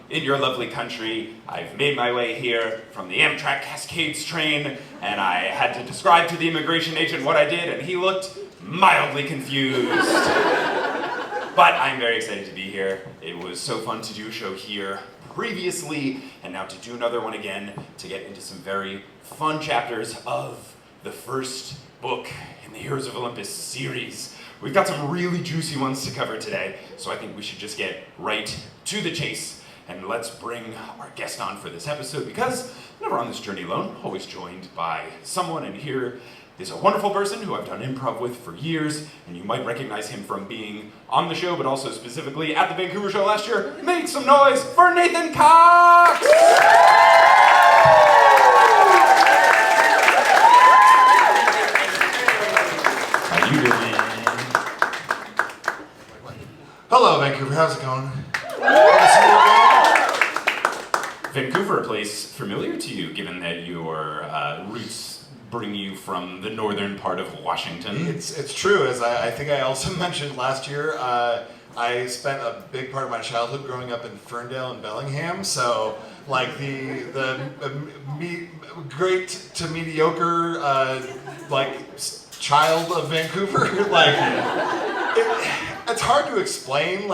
In your lovely country. I've made my way here from the Amtrak Cascades train, and I had to describe to the immigration agent what I did, and he looked mildly confused. But I'm very excited to be here. It was so fun to do a show here previously, and now to do another one again, to get into some very fun chapters of the first book in the Heroes of Olympus series. We've got some really juicy ones to cover today, so I think we should just get right to the chase. And let's bring our guest on for this episode, because I'm never on this journey alone, always joined by someone, and here is a wonderful person who I've done improv with for years, and you might recognize him from being on the show, but also specifically at the Vancouver show last year. Make some noise for Nathan Cox! How you doing? Hello, Vancouver. How's it going? Vancouver, a place familiar to you, given that your roots bring you from the northern part of Washington. It's true, as I think I also mentioned last year. I spent a big part of my childhood growing up in Ferndale and Bellingham, so like the great to mediocre child of Vancouver. It's hard to explain.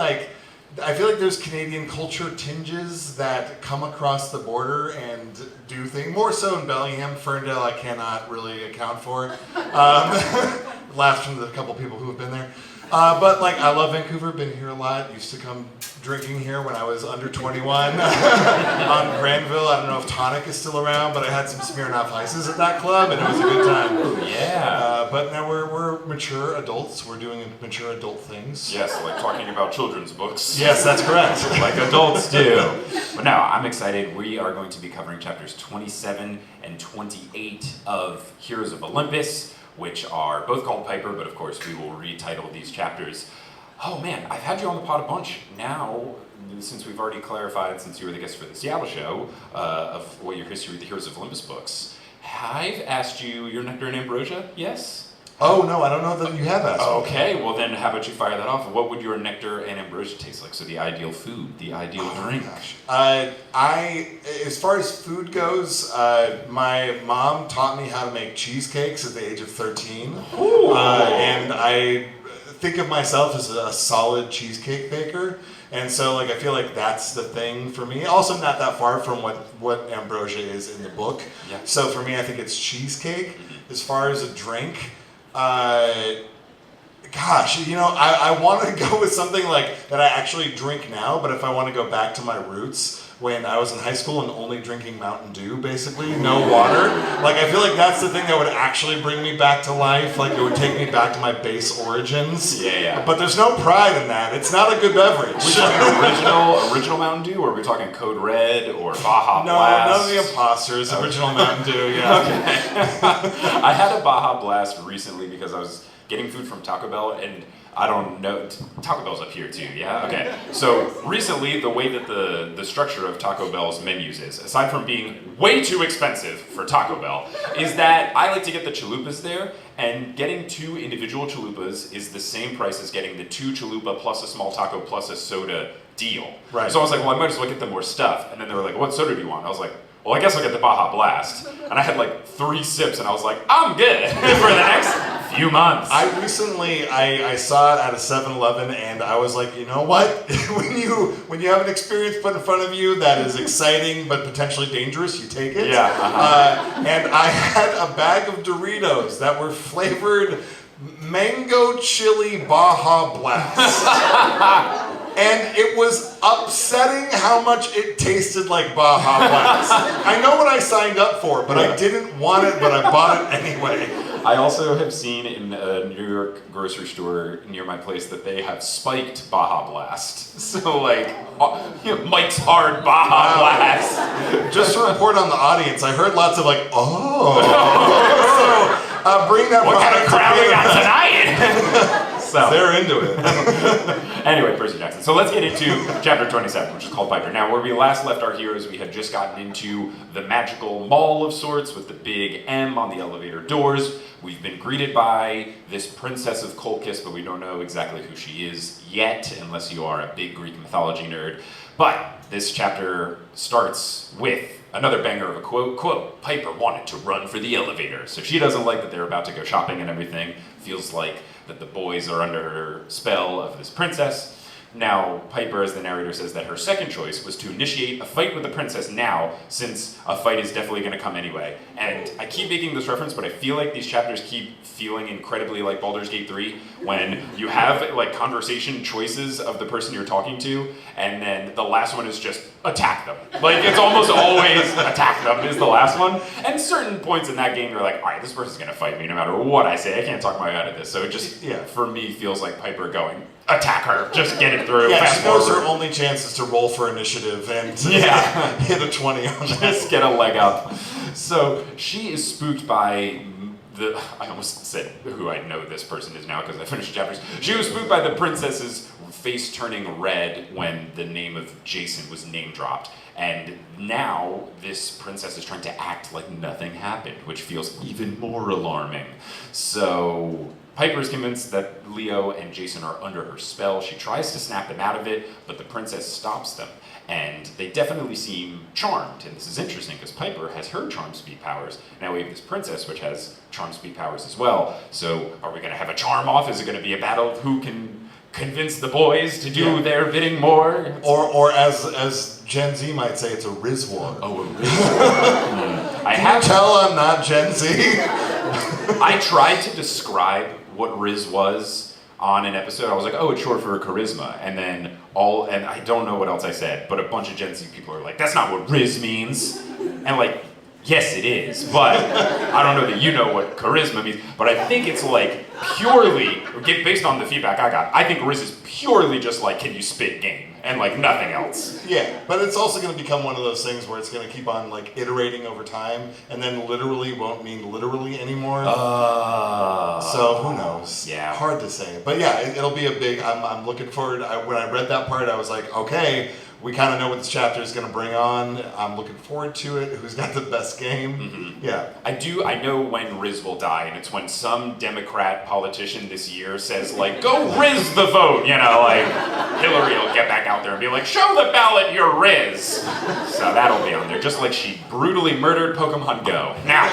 I feel like there's Canadian culture tinges that come across the border and do things. More so in Bellingham. Ferndale, I cannot really account for. Laughs from the couple people who have been there. But I love Vancouver, been here a lot. Used to come drinking here when I was under 21 on Granville. I don't know if Tonic is still around, but I had some Smirnoff Ices at that club, and it was a good time. Oh, yeah. But now we're mature adults. We're doing mature adult things. Yes, like talking about children's books. Yes, that's correct. Like adults do. But now, I'm excited. We are going to be covering chapters 27 and 28 of Heroes of Olympus, which are both called Piper, but of course we will retitle these chapters. Oh man, I've had you on the pod a bunch now, since we've already clarified, since you were the guest for the Seattle show, of what your history with the Heroes of Olympus books. I've asked you your nectar and ambrosia, yes? Oh no, I don't know that you have asked. Okay, well then how about you fire that off? What would your nectar and ambrosia taste like? So the ideal food, the ideal drink. Gosh. As far as food goes, my mom taught me how to make cheesecakes at the age of 13. And I think of myself as a solid cheesecake baker. And so I feel like that's the thing for me. Also not that far from what ambrosia is in the book. Yeah. So for me, I think it's cheesecake. Mm-hmm. As far as a drink, I want to go with something that I actually drink now, but if I want to go back to my roots, when I was in high school and only drinking Mountain Dew, basically, no water, I feel like that's the thing that would actually bring me back to life, it would take me back to my base origins. Yeah. But there's no pride in that. It's not a good beverage. Are we talking original Mountain Dew, or are we talking Code Red, or Baja Blast? No, none of the imposters. Okay. Original Mountain Dew, yeah. Okay. I had a Baja Blast recently because I was getting food from Taco Bell, and I don't know, Taco Bell's up here too, yeah? Okay, so recently the way that the structure of Taco Bell's menus is, aside from being way too expensive for Taco Bell, is that I like to get the chalupas there, and getting 2 individual chalupas is the same price as getting the 2 chalupa plus a small taco plus a soda deal. Right. So I was like, well, I might as well get them more stuff, and then they were like, what soda do you want? I was like, well, I guess I'll get the Baja Blast. And I had 3 sips, and I was like, I'm good for the next few months. I recently, I saw it at a 7-Eleven, and I was like, you know what? when you have an experience put in front of you that is exciting but potentially dangerous, you take it. Yeah. And I had a bag of Doritos that were flavored mango chili Baja Blast. And it was upsetting how much it tasted like Baja Blast. I know what I signed up for, but I didn't want it, but I bought it anyway. I also have seen in a New York grocery store near my place that they have spiked Baja Blast. So like, Mike's Hard Baja Blast. Just to report on the audience, I heard lots of like, oh. So bring that. What kind of crowd we got tonight? So they're into it. Anyway, Percy Jackson. So let's get into chapter 27, which is called Piper. Now, where we last left our heroes, we had just gotten into the magical mall of sorts with the big M on the elevator doors. We've been greeted by this princess of Colchis, but we don't know exactly who she is yet, unless you are a big Greek mythology nerd. But this chapter starts with another banger of a quote, Piper wanted to run for the elevator. So she doesn't like that they're about to go shopping and everything. Feels like that the boys are under her spell of this princess. Now, Piper, as the narrator says, that her second choice was to initiate a fight with the princess now, since a fight is definitely going to come anyway. And I keep making this reference, but I feel like these chapters keep feeling incredibly like Baldur's Gate 3, when you have like conversation choices of the person you're talking to, and then the last one is just attack them. Like, it's almost always attack them is the last one. And certain points in that game, you're like, all right, this person's going to fight me no matter what I say. I can't talk my way out of this. So it just, for me, feels like Piper going, attack her, just get it through. Yeah, fast she knows forward. her only chance is to roll for initiative and hit a 20 on that. Just get a leg up. So she is spooked by I almost said who I know this person is now because I finished the chapters. She was spooked by the princess's face turning red when the name of Jason was name dropped. And now this princess is trying to act like nothing happened, which feels even more alarming. So Piper is convinced that Leo and Jason are under her spell. She tries to snap them out of it, but the princess stops them. And they definitely seem charmed. And this is interesting because Piper has her charm speed powers. Now we have this princess which has charm speed powers as well. So are we going to have a charm off? Is it going to be a battle of who can convince the boys to do their bidding more? Or as Gen Z might say, it's a Riz war. Oh, a Riz war. Can you tell I'm not Gen Z? I tried to describe what Riz was on an episode. I was like, oh, it's short for charisma. And then and I don't know what else I said, but a bunch of Gen Z people are like, that's not what Riz means. And like, yes, it is, but I don't know that you know what charisma means. But I think it's like purely, based on the feedback I got, I think Riz is purely just like, can you spit game? And like nothing else. Yeah, but it's also going to become one of those things where it's going to keep on like iterating over time, and then literally won't mean literally anymore. So who knows? Yeah, hard to say. But yeah, it'll be a big. I'm looking forward. When I read that part, I was like, okay, we kind of know what this chapter is going to bring on. I'm looking forward to it. Who's got the best game? Mm-hmm. Yeah, I know when Riz will die, and it's when some Democrat politician this year says like, "Go Riz the vote," you know, like Hillary will get back out there and be like, "Show the ballot your Riz." So that'll be on there, just like she brutally murdered Pokemon Go. Now,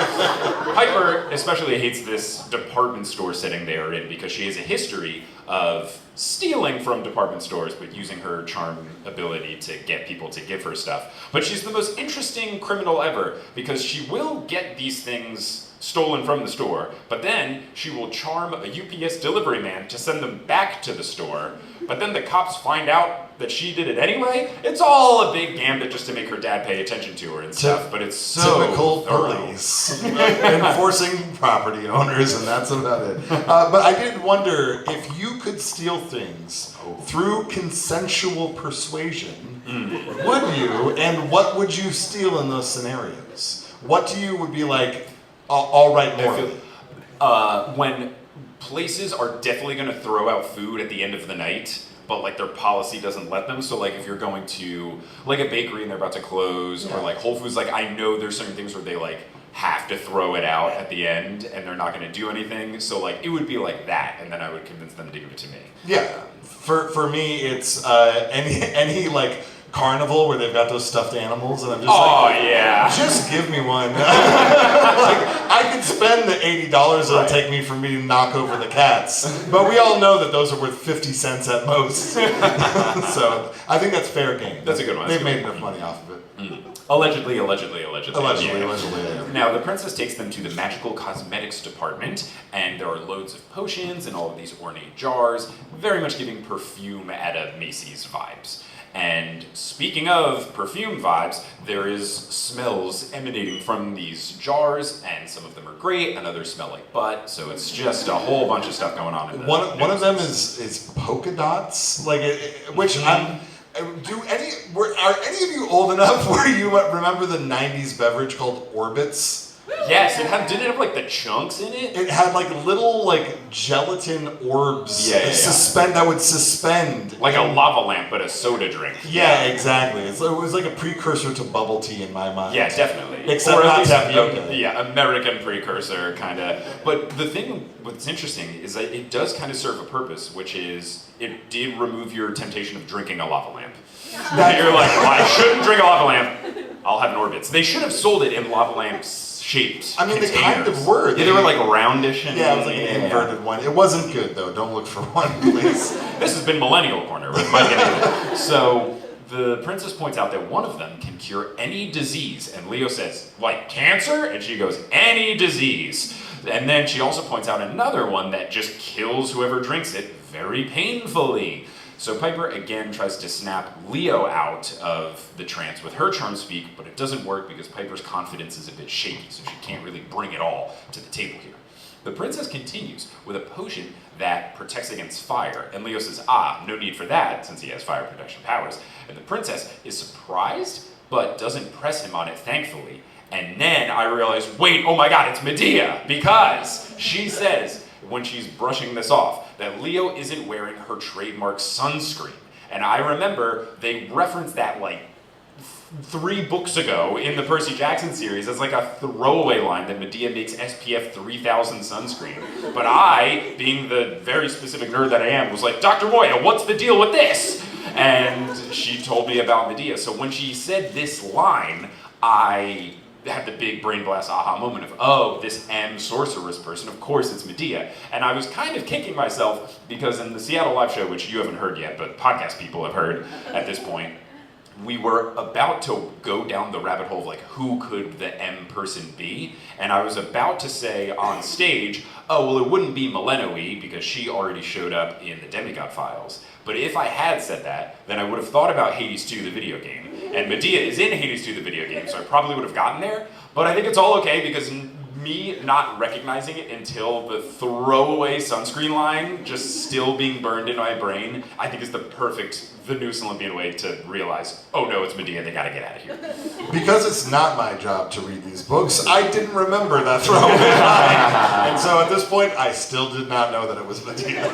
Piper especially hates this department store setting they are in because she has a history of stealing from department stores, but using her charm ability to get people to give her stuff. But she's the most interesting criminal ever because she will get these things stolen from the store, but then she will charm a UPS delivery man to send them back to the store, but then the cops find out that she did it anyway. It's all a big gambit just to make her dad pay attention to her and stuff, but it's so typical thorough. police enforcing property owners, and that's about it. But I did wonder if you could steal things through consensual persuasion, would you? And what would you steal in those scenarios? What to you would be like, all right, morally? When places are definitely going to throw out food at the end of the night, but like their policy doesn't let them. So like if you're going to like a bakery and they're about to close, or like Whole Foods, like I know there's certain things where they like have to throw it out at the end and they're not going to do anything. So like it would be like that, and then I would convince them to give it to me. Yeah, for me it's any like carnival where they've got those stuffed animals, and I'm just yeah. just give me one. I could spend the $80 it'll take me for me to knock over the cats, but we all know that those are worth 50 cents at most. So I think that's fair game. That's a good one. They've made enough money off of it. Allegedly. Allegedly. Yeah. Now, the princess takes them to the magical cosmetics department, and there are loads of potions and all of these ornate jars, very much giving perfume at a Macy's vibes. And speaking of perfume vibes, there is smells emanating from these jars, and some of them are great, and others smell like butt, so it's just a whole bunch of stuff going on. One of them is polka dots, which are any of you old enough where you remember the 90s beverage called Orbits? Yes, didn't it have like the chunks in it? It had like little gelatin orbs that would suspend. Like a lava lamp, but a soda drink. Yeah, exactly. It was like a precursor to bubble tea in my mind. Yeah, definitely. Except not tapioca. American precursor, kind of. But the thing what's interesting is that it does kind of serve a purpose, which is it did remove your temptation of drinking a lava lamp. You're like, well, I shouldn't drink a lava lamp. I'll have an Orbits. They should have sold it in lava lamps shaped. I mean, they kind of were. Yeah, they were like roundish and it was like an inverted one. It wasn't good though. Don't look for one, please. This has been Millennial Corner with Mike and So the princess points out that one of them can cure any disease, and Leo says, like cancer? And she goes, any disease. And then she also points out another one that just kills whoever drinks it very painfully. So Piper again tries to snap Leo out of the trance with her charm speak, but it doesn't work because Piper's confidence is a bit shaky, so she can't really bring it all to the table here. The princess continues with a potion that protects against fire, and Leo says, no need for that, since he has fire protection powers. And the princess is surprised, but doesn't press him on it, thankfully. And then I realize, wait, oh my god, it's Medea, because she says, when she's brushing this off, that Leo isn't wearing her trademark sunscreen. And I remember they referenced that 3 books ago in the Percy Jackson series as like a throwaway line that Medea makes SPF 3000 sunscreen. But I, being the very specific nerd that I am, was like, Dr. Moya, what's the deal with this? And she told me about Medea. So when she said this line, I had the big brain blast aha moment of, this M sorceress person, of course it's Medea. And I was kind of kicking myself because in the Seattle live show, which you haven't heard yet, but podcast people have heard at this point, we were about to go down the rabbit hole of who could the M person be? And I was about to say on stage, it wouldn't be Millennium because she already showed up in the Demigod Files. But if I had said that, then I would have thought about Hades 2, the video game. And Medea is in Hades 2, the video game, so I probably would have gotten there. But I think it's all okay because me not recognizing it until the throwaway sunscreen line just still being burned in my brain, I think is the newest Olympian way to realize, oh no, it's Medea, they gotta get out of here. Because it's not my job to read these books, I didn't remember that throwaway line. And so at this point, I still did not know that it was Medea.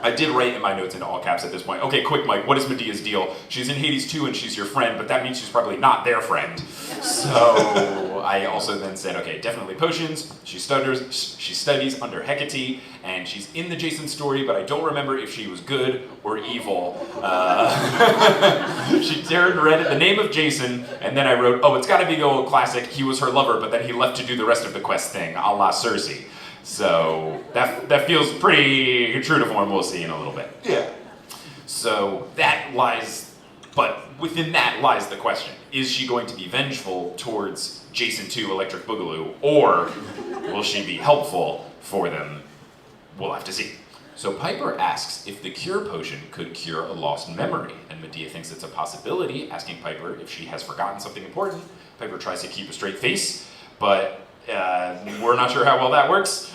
I did write in my notes in all caps at this point, okay, quick Mike, what is Medea's deal? She's in Hades 2 and she's your friend, but that means she's probably not their friend. So I also then said, okay, definitely potions, she studies under Hecate, and she's in the Jason story, but I don't remember if she was good or evil. She read the name of Jason, and then I wrote, it's gotta be the old classic, he was her lover, but then he left to do the rest of the quest thing, a la Cersei. So that feels pretty true to form, we'll see in a little bit. Yeah. So that lies, but within that lies the question. Is she going to be vengeful towards Jason 2 Electric Boogaloo, or will she be helpful for them? We'll have to see. So Piper asks if the cure potion could cure a lost memory, and Medea thinks it's a possibility, asking Piper if she has forgotten something important. Piper tries to keep a straight face, but we're not sure how well that works.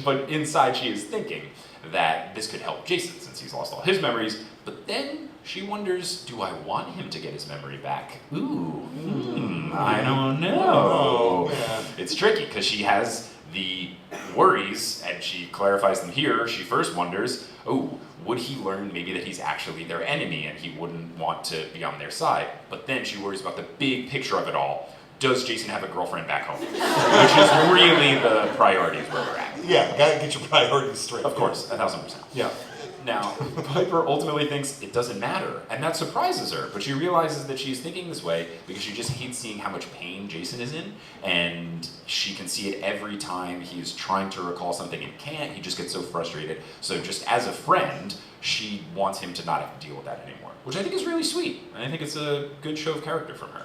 But inside she is thinking that this could help Jason since he's lost all his memories, but then she wonders, do I want him to get his memory back? I don't know. It's tricky because she has the worries, and she clarifies them here. She first wonders, would he learn maybe that he's actually their enemy and he wouldn't want to be on their side? But then she worries about the big picture of it all. Does Jason have a girlfriend back home? Which is really the priorities where we're at. Yeah, gotta get your priorities straight. Of course, 1000%. Yeah. Now, Piper ultimately thinks it doesn't matter, and that surprises her, but she realizes that she's thinking this way because she just hates seeing how much pain Jason is in, and she can see it every time he's trying to recall something and can't. He just gets so frustrated. So just as a friend, she wants him to not have to deal with that anymore, which I think is really sweet, and I think it's a good show of character from her.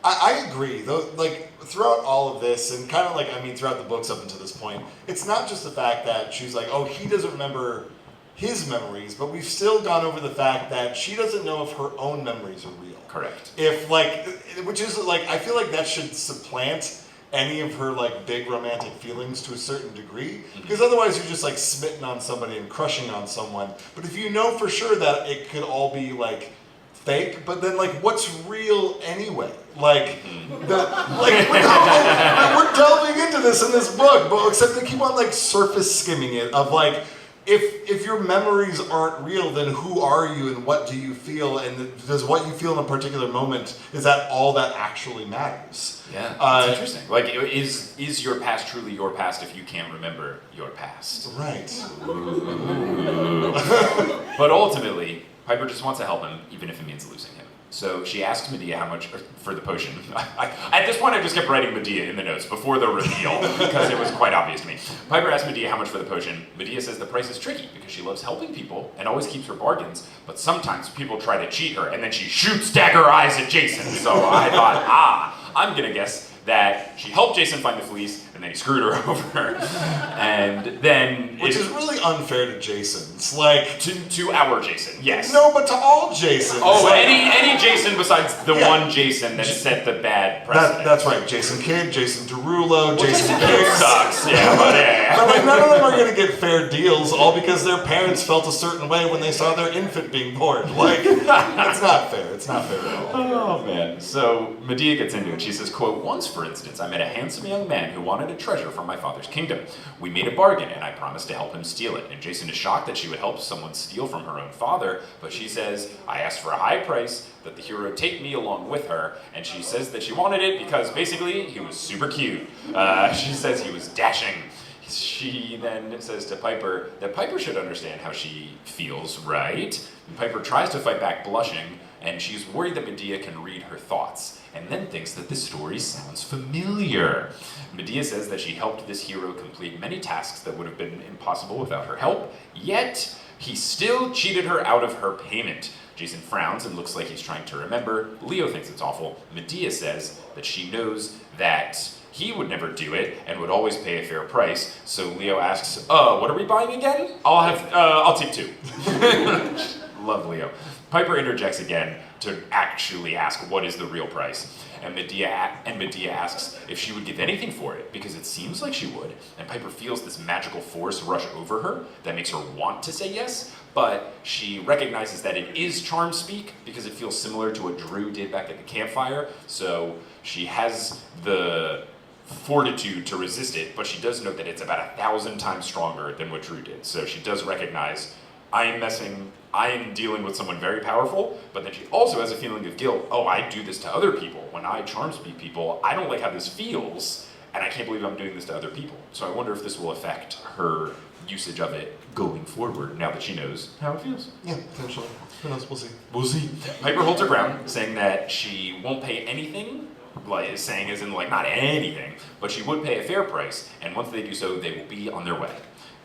I agree, though, like, throughout all of this, and kind of like, I mean, throughout the books up until this point, it's not just the fact that she's like, oh, he doesn't remember his memories, but we've still gone over the fact that she doesn't know if her own memories are real. Correct. If, like, which is, like, I feel like that should supplant any of her, like, big romantic feelings to a certain degree, because otherwise you're just, like, smitten on somebody and crushing on someone. But if you know for sure that it could all be, like, fake, but then, like, what's real anyway? Like, we're delving into this in this book, but except they keep on, like, surface skimming it of, like, if your memories aren't real, then who are you and what do you feel? And does what you feel in a particular moment, is that all that actually matters? Yeah, that's interesting. Like, is your past truly your past if you can't remember your past? Right. But ultimately, Piper just wants to help him, even if it means losing him. So she asks Medea how much for the potion. At this point, I just kept writing Medea in the notes before the reveal because it was quite obvious to me. Piper asks Medea how much for the potion. Medea says the price is tricky because she loves helping people and always keeps her bargains, but sometimes people try to cheat her and then she shoots dagger eyes at Jason. So I thought, I'm gonna guess that she helped Jason find the fleece and then he screwed her over. And then... Which is really unfair to Jason. It's like... To our Jason, yes. No, but to all Jasons. Oh, like, any Jason besides the one Jason that set the bad precedent. That's right. Jason Kidd, Jason Derulo, Jason Biggs. Sucks, yeah, but yeah. But like, none of them are going to get fair deals, all because their parents felt a certain way when they saw their infant being born. Like, that's not fair. It's not fair at all. Oh, man. So Medea gets into it. She says, quote, once, for instance, I met a handsome young man who wanted a treasure from my father's kingdom. We made a bargain, and I promised to help him steal it. And Jason is shocked that she would help someone steal from her own father, but she says, I asked for a high price, that the hero take me along with her, and she says that she wanted it because basically he was super cute. She says he was dashing. She then says to Piper that Piper should understand how she feels, right? And Piper tries to fight back, blushing, and she's worried that Medea can read her thoughts, and then thinks that the story sounds familiar. Medea says that she helped this hero complete many tasks that would have been impossible without her help, yet he still cheated her out of her payment. Jason frowns and looks like he's trying to remember. Leo thinks it's awful. Medea says that she knows that he would never do it and would always pay a fair price. So Leo asks, what are we buying again? I'll take 2. Love Leo. Piper interjects again to actually ask what is the real price. And Medea asks if she would give anything for it, because it seems like she would. And Piper feels this magical force rush over her that makes her want to say yes, but she recognizes that it is charm speak because it feels similar to what Drew did back at the campfire. So she has the fortitude to resist it, but she does note that it's about 1,000 times stronger than what Drew did. So she does recognize, I am dealing with someone very powerful, but then she also has a feeling of guilt. Oh, I do this to other people. When I charm speak people, I don't like how this feels, and I can't believe I'm doing this to other people. So I wonder if this will affect her usage of it going forward, now that she knows how it feels. Yeah, potentially. Who knows? We'll see. We'll see. Piper holds her ground, saying that she won't pay anything, like saying as in like not anything, but she would pay a fair price, and once they do so, they will be on their way.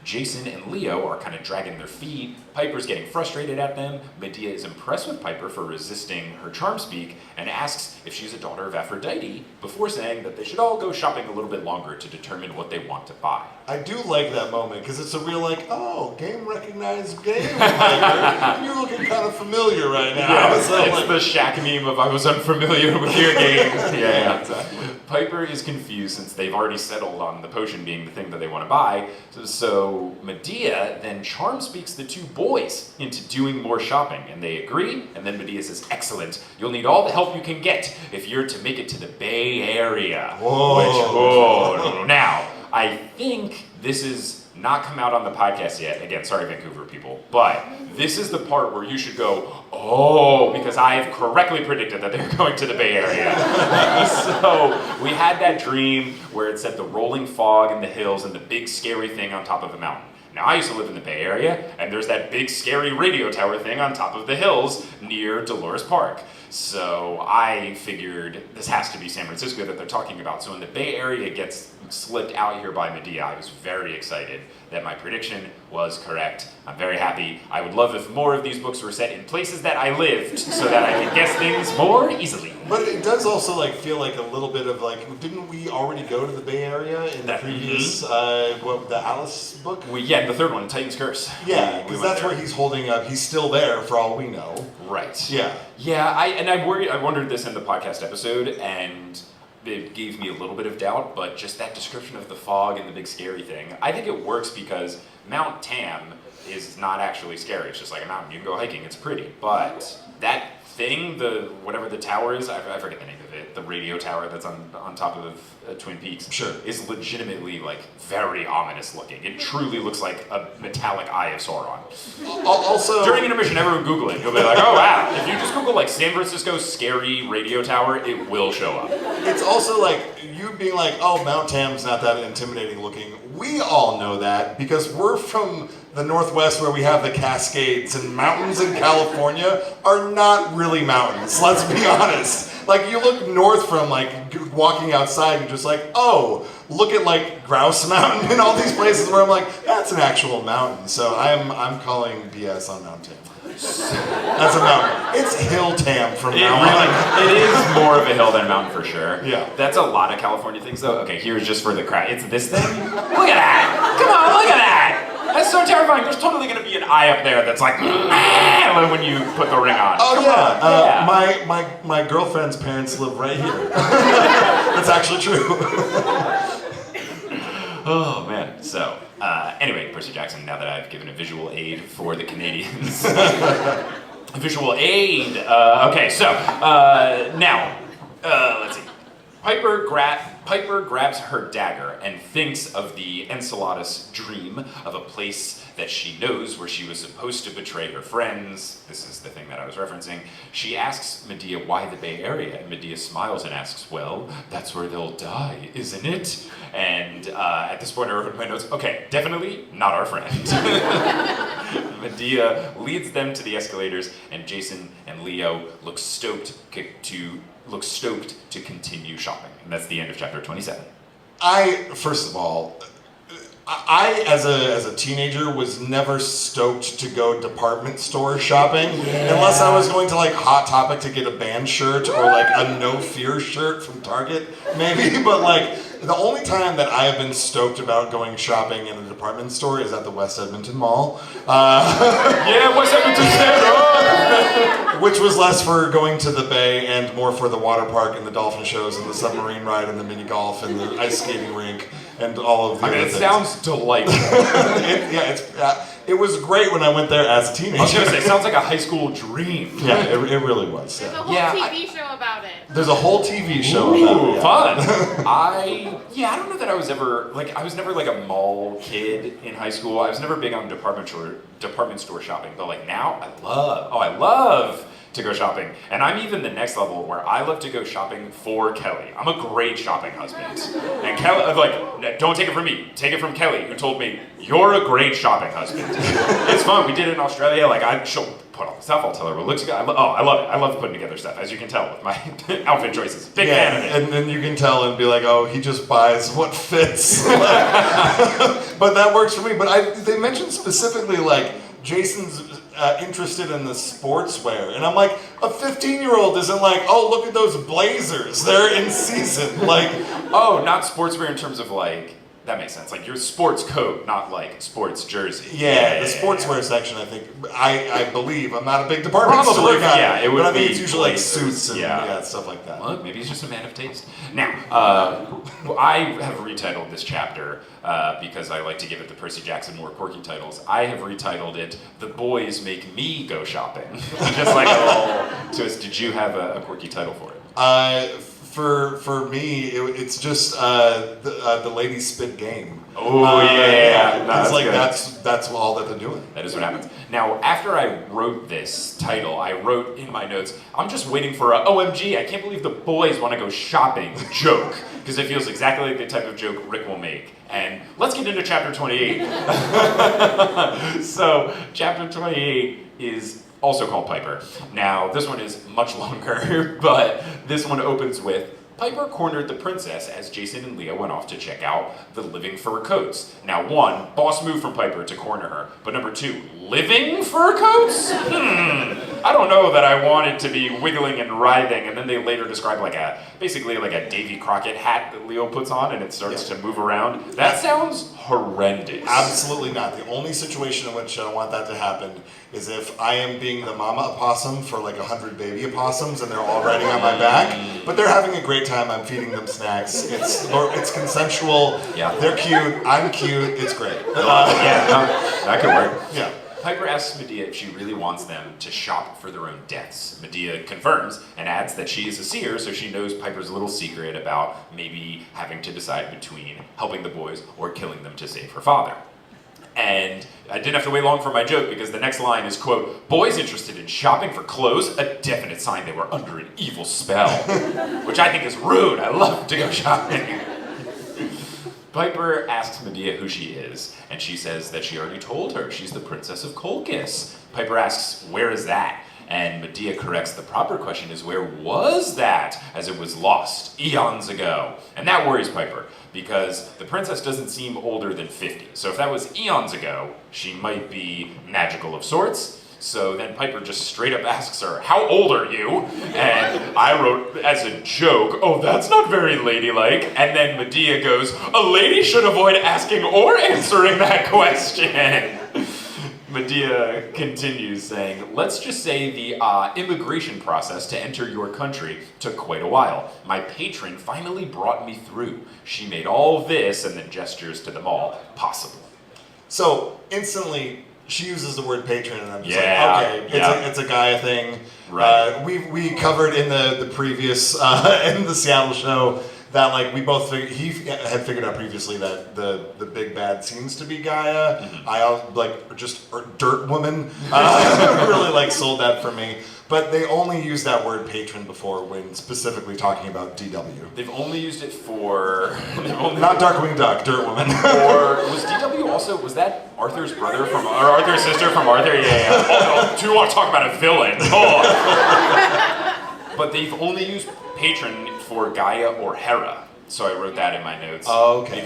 Jason and Leo are kind of dragging their feet. Piper's getting frustrated at them. Medea is impressed with Piper for resisting her charm speak and asks if she's a daughter of Aphrodite before saying that they should all go shopping a little bit longer to determine what they want to buy. I do like that moment because it's a real like, oh, game recognized game, Piper. You're looking kind of familiar right now. Yeah, it's the Shaq meme of I was unfamiliar with your game. Yeah, exactly. Piper is confused since they've already settled on the potion being the thing that they want to buy. So Medea then charm speaks the 2 boys into doing more shopping, and they agree, and then Medea says, excellent, you'll need all the help you can get if you're to make it to the Bay Area. Whoa. Now, I think this is not come out on the podcast yet. Again, sorry, Vancouver people, but this is the part where you should go, oh, because I have correctly predicted that they're going to the Bay Area. So we had that dream where it said the rolling fog in the hills and the big scary thing on top of the mountain. Now, I used to live in the Bay Area, and there's that big scary radio tower thing on top of the hills near Dolores Park. So I figured this has to be San Francisco that they're talking about. So when the Bay Area gets slipped out here by Medea, I was very excited that my prediction was correct. I'm very happy. I would love if more of these books were set in places that I lived so that I could guess things more easily. But it does also feel like a little bit of didn't we already go to the Bay Area in the previous the Alice book? Yeah, the third one, Titan's Curse. Yeah, because that's where he's holding up. He's still there for all we know. Right. Yeah. Yeah, I wondered this in the podcast episode, and it gave me a little bit of doubt, but just that description of the fog and the big scary thing, I think it works because Mount Tam is not actually scary. It's just like a mountain. You can go hiking. It's pretty. But that thing, whatever the tower is, I forget the name of it, the radio tower that's on top of Twin Peaks, sure, is legitimately very ominous looking. It truly looks like a metallic eye of Sauron. Also, during intermission, everyone Google it. You'll be like, oh wow. If you just Google San Francisco scary radio tower, it will show up. It's also you being oh, Mount Tam's not that intimidating looking. We all know that because we're from the Northwest where we have the Cascades, and mountains in California are not really mountains, let's be honest. You look north from walking outside and just oh, look at Grouse Mountain and all these places where I'm that's an actual mountain. So I'm calling BS on Mount Tam. That's a mountain. It's Hill Tam from now on. It is more of a hill than a mountain for sure. Yeah. That's a lot of California things though. Okay, here's just for the crowd. It's this thing. Look at that. Come on, look at that. That's so terrifying. There's totally going to be an eye up there that's when you put the ring on. Oh, yeah. My girlfriend's parents live right here. That's actually true. Oh, man. So, anyway, Percy Jackson, now that I've given a visual aid for the Canadians. A visual aid. Okay, so, now, let's see. Piper grabs her dagger and thinks of the Enceladus dream of a place that she knows where she was supposed to betray her friends. This is the thing that I was referencing. She asks Medea why the Bay Area, and Medea smiles and asks, well, that's where they'll die, isn't it? And at this point I wrote in my notes, okay, definitely not our friend. Medea leads them to the escalators, and Jason and Leo look stoked to continue shopping. And that's the end of chapter 27. First of all, as a teenager, was never stoked to go department store shopping, unless I was going to Hot Topic to get a band shirt or a No Fear shirt from Target, maybe. But the only time that I have been stoked about going shopping in a department store is at the West Edmonton Mall. Yeah, West Edmonton stand Which was less for going to the Bay and more for the water park and the dolphin shows and the submarine ride and the mini golf and the ice skating rink and all of the other things. It sounds delightful. It was great when I went there as a teenager. I was going to say, it sounds like a high school dream. Yeah, it really was. There's a whole TV show about it. There's a whole TV show about it. Fun. I don't know that I was ever, I was never a mall kid in high school. I was never big on department store shopping. But now, I love to go shopping. And I'm even the next level where I love to go shopping for Kelly. I'm a great shopping husband. And Kelly, don't take it from me. Take it from Kelly, who told me, you're a great shopping husband. It's fun. We did it in Australia. She'll put all the stuff. I'll tell her what looks good. I love it. I love putting together stuff, as you can tell with my outfit choices. Big fan of it. And then you can tell and be oh, he just buys what fits. But that works for me. But they mentioned specifically Jason's interested in the sportswear, and I'm a 15-year-old isn't oh, look at those blazers, they're in season. Oh, not sportswear in terms of that makes sense. Your sports coat, not sports jersey. Yeah, the sportswear section. I think I believe I'm not a big department store guy. Yeah, it would but I think be it's usually suits and stuff like that. Well, maybe he's just a man of taste. Now, I have retitled this chapter because I like to give it the Percy Jackson more quirky titles. I have retitled it "The Boys Make Me Go Shopping." Just like a little twist. Did you have a quirky title for it? For me, it's just the ladies spit game. Oh yeah, it's that's all that they're doing. That is what happens. Now, after I wrote this title, I wrote in my notes, I'm just waiting for a OMG, I can't believe the boys want to go shopping joke, because it feels exactly like the type of joke Rick will make. And let's get into chapter 28. So, chapter 28 is also called Piper. Now, this one is much longer, but this one opens with, Piper cornered the princess as Jason and Leah went off to check out the living fur coats. Now, one, boss move from Piper to corner her, but number two, living fur coats? I don't know that I wanted to be wiggling and writhing, and then they later describe basically like a Davy Crockett hat that Leo puts on and it starts to move around. That sounds horrendous. Absolutely not. The only situation in which I don't want that to happen is if I am being the mama opossum for like 100 baby opossums and they're all riding on my back, but they're having a great time. I'm feeding them snacks. It's consensual. Yeah. They're cute. I'm cute. It's great. That could work. Yeah. Piper asks Medea if she really wants them to shop for their own deaths. Medea confirms and adds that she is a seer, so she knows Piper's little secret about maybe having to decide between helping the boys or killing them to save her father. And I didn't have to wait long for my joke because the next line is, quote, boys interested in shopping for clothes, a definite sign they were under an evil spell. Which I think is rude. I love to go shopping. Piper asks Medea who she is, and she says that she already told her. She's the Princess of Colchis. Piper asks, where is that? And Medea corrects the proper question is, where was that? As it was lost eons ago. And that worries Piper, because the princess doesn't seem older than 50. So if that was eons ago, she might be magical of sorts. So then Piper just straight up asks her, how old are you? And I wrote as a joke, oh, that's not very ladylike. And then Medea goes, a lady should avoid asking or answering that question. Medea continues saying, let's just say the immigration process to enter your country took quite a while. My patron finally brought me through. She made all this, and then gestures to them all, possible. So instantly, she uses the word patron, and I'm just like, okay, it's a Gaia thing. Right. We covered in the previous, in the Seattle show, that like we both he had figured out previously that the big bad seems to be Gaia. Mm-hmm. I just dirt woman really like sold that for me. But they only used that word patron before when specifically talking about DW. They've only used it for... Not Darkwing Duck, Dirt Woman. Or was DW also, was that Arthur's brother from, or Arthur's sister from Arthur? Yeah. Oh, do you want to talk about a villain? Oh. But they've only used patron for Gaia or Hera. So I wrote that in my notes. Oh, okay.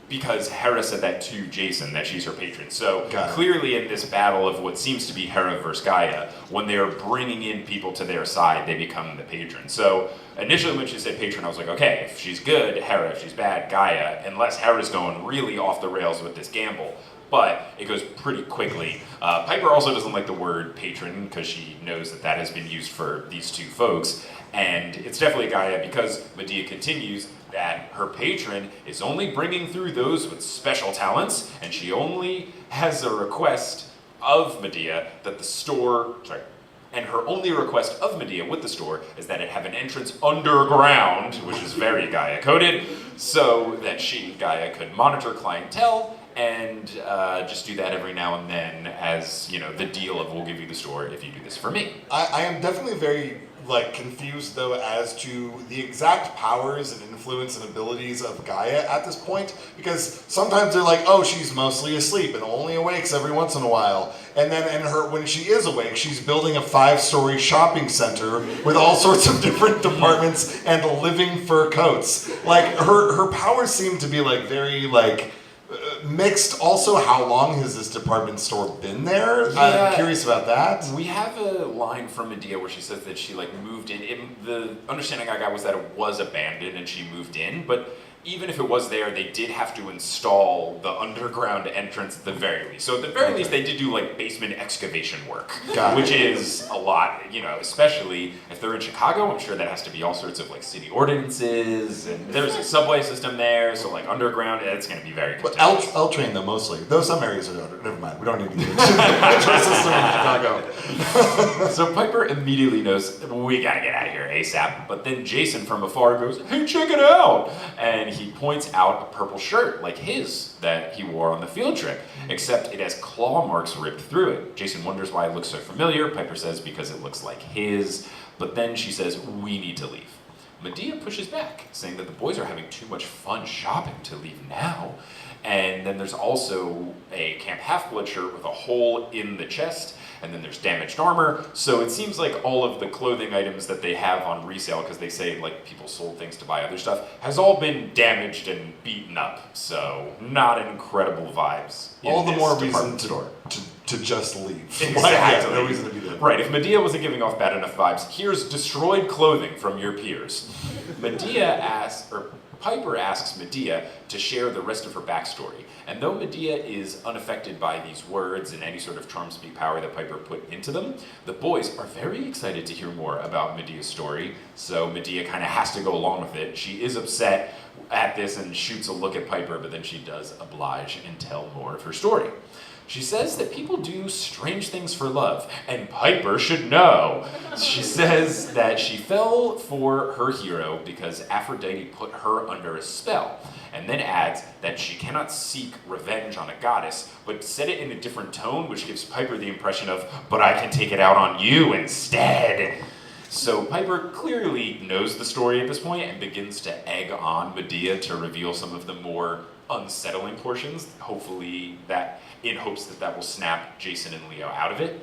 Because Hera said that to Jason, that she's her patron. So Got it. clearly in this battle of what seems to be Hera versus Gaia, when they're bringing in people to their side, they become the patron. So initially when she said patron, I was like, okay, if she's good, Hera, if she's bad, Gaia, unless Hera's going really off the rails with this gamble. But it goes pretty quickly. Piper also doesn't like the word patron because she knows that that has been used for these two folks. And it's definitely Gaia because Medea continues that her patron is only bringing through those with special talents, and she only has a request of Medea that the store, and her only request of Medea with the store is that it have an entrance underground, which is very Gaia coded, so that she, Gaia, could monitor clientele and just do that every now and then as, you know, the deal of we'll give you the store if you do this for me. I am definitely very confused though as to the exact powers and influence and abilities of Gaia at this point, because sometimes they're like, oh, she's mostly asleep and only awakes every once in a while, and then when she is awake, she's building a 5-story shopping center with all sorts of different departments and living fur coats. Like her powers seem to be very mixed. Also, how long has this department store been there? Yeah. I'm curious about that. We have a line from Medea where she says that she moved in. The understanding I got was that it was abandoned and she moved in, but even if it was there, they did have to install the underground entrance at the very least. So at the very least, they did do basement excavation work, which is a lot, especially if they're in Chicago. I'm sure that has to be all sorts of city ordinances, and there's a subway system there, so underground, it's going to be very contentious. But L train though, mostly. Though some areas are, never mind, we don't need to get into the metro system in Chicago. So Piper immediately knows, we got to get out of here ASAP, but then Jason from afar goes, hey, check it out! And he points out a purple shirt like his that he wore on the field trip, except it has claw marks ripped through it. Jason wonders why it looks so familiar. Piper says because it looks like his, but then she says, we need to leave. Medea pushes back, saying that the boys are having too much fun shopping to leave now. And then there's also a Camp Half-Blood shirt with a hole in the chest, and then there's damaged armor. So it seems like all of the clothing items that they have on resale, because they say like people sold things to buy other stuff, has all been damaged and beaten up. So not incredible vibes. All the more reason store. to just leave. Exactly. Yeah, no reason to be there. Right, if Medea wasn't giving off bad enough vibes, here's destroyed clothing from your peers. Piper asks Medea to share the rest of her backstory. And though Medea is unaffected by these words and any sort of charm speak power that Piper put into them, the boys are very excited to hear more about Medea's story, so Medea kind of has to go along with it. She is upset at this and shoots a look at Piper, but then she does oblige and tell more of her story. She says that people do strange things for love, and Piper should know. She says that she fell for her hero because Aphrodite put her under a spell, and then adds that she cannot seek revenge on a goddess, but said it in a different tone, which gives Piper the impression of, but I can take it out on you instead. So Piper clearly knows the story at this point and begins to egg on Medea to reveal some of the more unsettling portions, in hopes that will snap Jason and Leo out of it.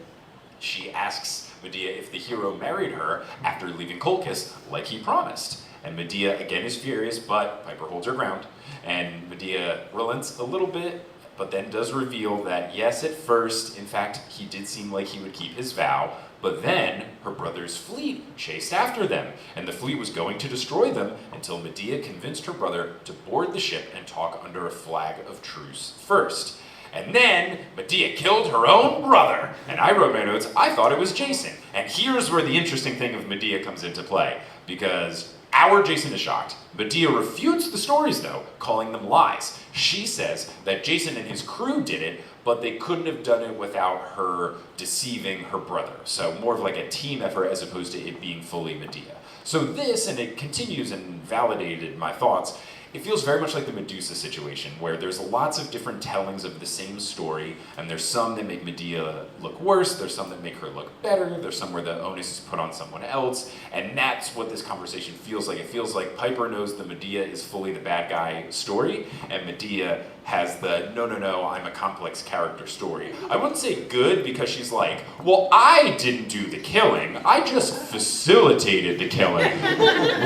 She asks Medea if the hero married her after leaving Colchis like he promised. And Medea again is furious, but Piper holds her ground. And Medea relents a little bit, but then does reveal that yes, at first, in fact, he did seem like he would keep his vow, but then her brother's fleet chased after them, and the fleet was going to destroy them until Medea convinced her brother to board the ship and talk under a flag of truce first. And then Medea killed her own brother. And I wrote my notes, I thought it was Jason. And here's where the interesting thing of Medea comes into play, because our Jason is shocked. Medea refutes the stories though, calling them lies. She says that Jason and his crew did it, but they couldn't have done it without her deceiving her brother. So more of like a team effort as opposed to it being fully Medea. So this, and it continues and validated my thoughts, it feels very much like the Medusa situation, where there's lots of different tellings of the same story, and there's some that make Medea look worse, there's some that make her look better, there's some where the onus is put on someone else, and that's what this conversation feels like. It feels like Piper knows the Medea is fully the bad guy story, and Medea has the no, I'm a complex character story. I wouldn't say good, because she's like, well, I didn't do the killing, I just facilitated the killing,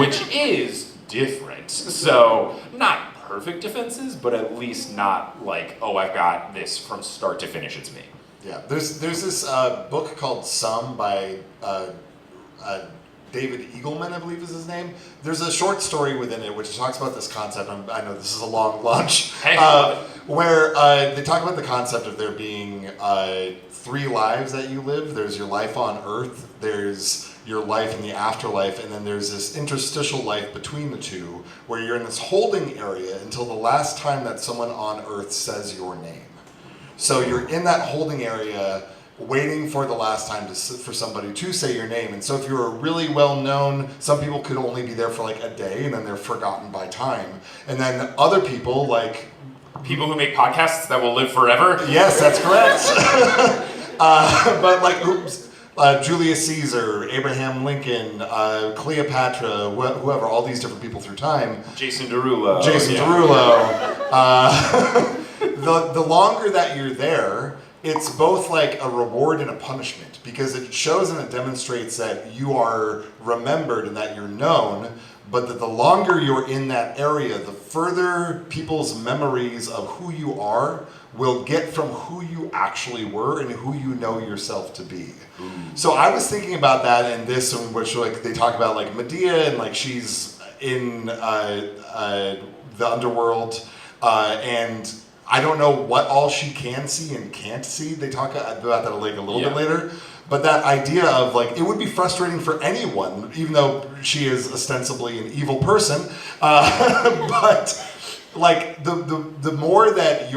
which is different. So, not perfect defenses, but at least not like, oh, I've got this from start to finish, it's me. Yeah, there's this book called Some by David Eagleman, I believe is his name. There's a short story within it which talks about this concept. I know this is a long launch, where they talk about the concept of there being 3 lives that you live. There's your life on Earth, there's your life in the afterlife, and then there's this interstitial life between the two where you're in this holding area until the last time that someone on Earth says your name. So you're in that holding area waiting for the last time for somebody to say your name. And so if you're really well known, some people could only be there for like a day and then they're forgotten by time. And then other people, like people who make podcasts that will live forever? Yes, that's correct. But like, Julius Caesar, Abraham Lincoln, Cleopatra, whoever, all these different people through time. Jason Derulo. The longer that you're there, it's both like a reward and a punishment, because it shows and it demonstrates that you are remembered and that you're known, but that the longer you're in that area, the further people's memories of who you are will get from who you actually were and who you know yourself to be. Ooh. So I was thinking about that in this, in which like they talk about like Medea and like she's in the underworld, and I don't know what all she can see and can't see. They talk about that like a little bit later. But that idea of like, it would be frustrating for anyone, even though she is ostensibly an evil person, but like the more that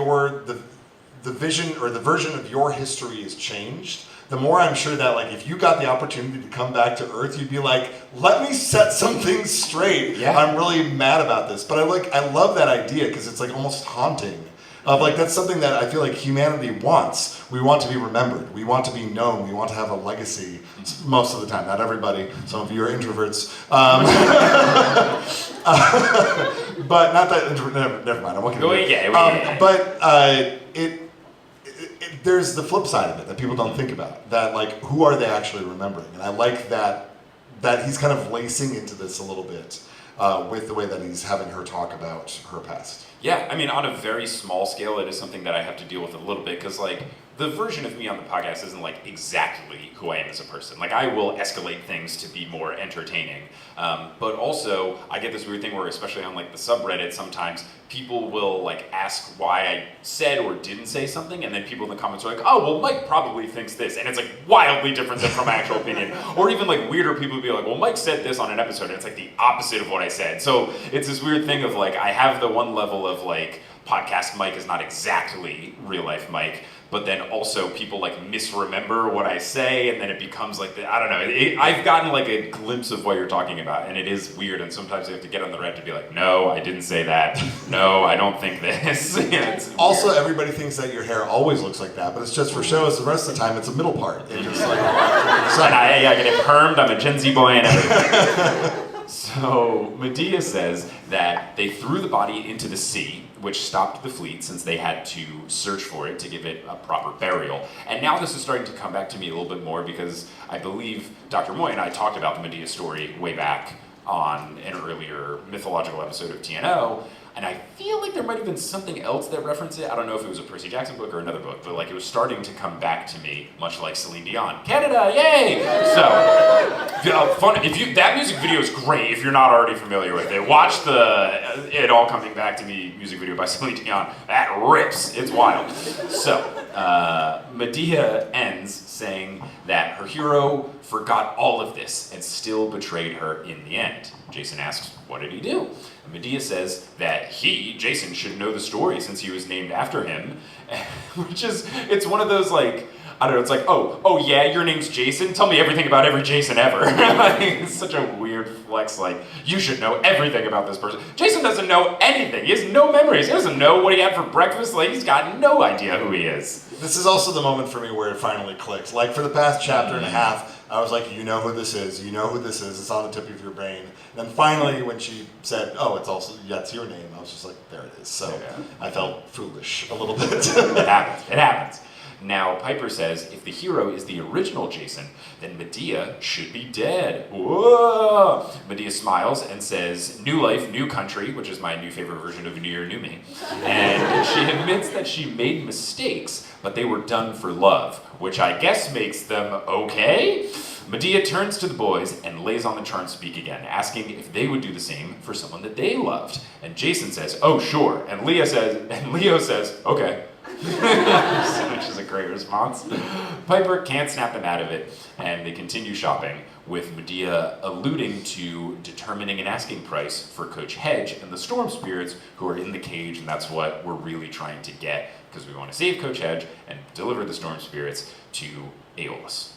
the vision or the version of your history is changed, the more I'm sure that like if you got the opportunity to come back to Earth, you'd be like, let me set some things straight. Yeah. I'm really mad about this. But I love that idea because it's like almost haunting Of like, that's something that I feel like humanity wants. We want to be remembered. We want to be known. We want to have a legacy most of the time. Not everybody. Some of you are introverts. But not that, never mind. I won't get into it. But there's the flip side of it that people don't think about. That like, who are they actually remembering? And I like that he's kind of lacing into this a little bit with the way that he's having her talk about her past. Yeah, I mean, on a very small scale, it is something that I have to deal with a little bit, because, like, the version of me on the podcast isn't, like, exactly who I am as a person. Like, I will escalate things to be more entertaining. But also, I get this weird thing where, especially on, like, the subreddit, sometimes people will, like, ask why I said or didn't say something, and then people in the comments are like, oh, well, Mike probably thinks this, and it's, like, wildly different than from my actual opinion. Or even, like, weirder people would be like, well, Mike said this on an episode, and it's, like, the opposite of what I said. So it's this weird thing of, like, I have the one level of, like, podcast Mike is not exactly real life Mike, but then also people like misremember what I say, and then it becomes like I don't know. I've gotten like a glimpse of what you're talking about, and it is weird. And sometimes I have to get on the rep to be like, no, I didn't say that. No, I don't think this. Yeah, also, weird. Everybody thinks that your hair always looks like that, but it's just for shows. The rest of the time, it's a middle part. It just like. And I get it permed. I'm a Gen Z boy and everything. So Medea says that they threw the body into the sea, which stopped the fleet since they had to search for it to give it a proper burial. And now this is starting to come back to me a little bit more, because I believe Dr. Moy and I talked about the Medea story way back on an earlier mythological episode of TNO, and I feel like there might have been something else that referenced it. I don't know if it was a Percy Jackson book or another book, but like it was starting to come back to me, much like Celine Dion. Canada, yay! So, that music video is great if you're not already familiar with it. Watch the It All Coming Back to Me music video by Celine Dion. That rips. It's wild. So, Medea ends saying that her hero forgot all of this and still betrayed her in the end. Jason asks, what did he do? Medea says that Jason, should know the story since he was named after him, which is, it's one of those like, I don't know, it's like, oh yeah, your name's Jason? Tell me everything about every Jason ever. It's such a weird flex, like, you should know everything about this person. Jason doesn't know anything. He has no memories. He doesn't know what he had for breakfast. Like, he's got no idea who he is. This is also the moment for me where it finally clicks. Like, for the past chapter and a half, I was like, you know who this is, you know who this is, it's on the tip of your brain. And then finally, when she said, oh, that's your name, I was just like, there it is. So yeah. I felt foolish a little bit. It happens. Now, Piper says, if the hero is the original Jason, then Medea should be dead. Whoa! Medea smiles and says, new life, new country, which is my new favorite version of New Year, New Me. And she admits that she made mistakes, but they were done for love, which I guess makes them okay? Medea turns to the boys and lays on the charm speak again, asking if they would do the same for someone that they loved. And Jason says, oh, sure. And Leo says, okay. Which is a great response. Piper can't snap them out of it, and they continue shopping, with Medea alluding to determining an asking price for Coach Hedge and the Storm Spirits who are in the cage, and that's what we're really trying to get, because we want to save Coach Hedge and deliver the Storm Spirits to Aeolus.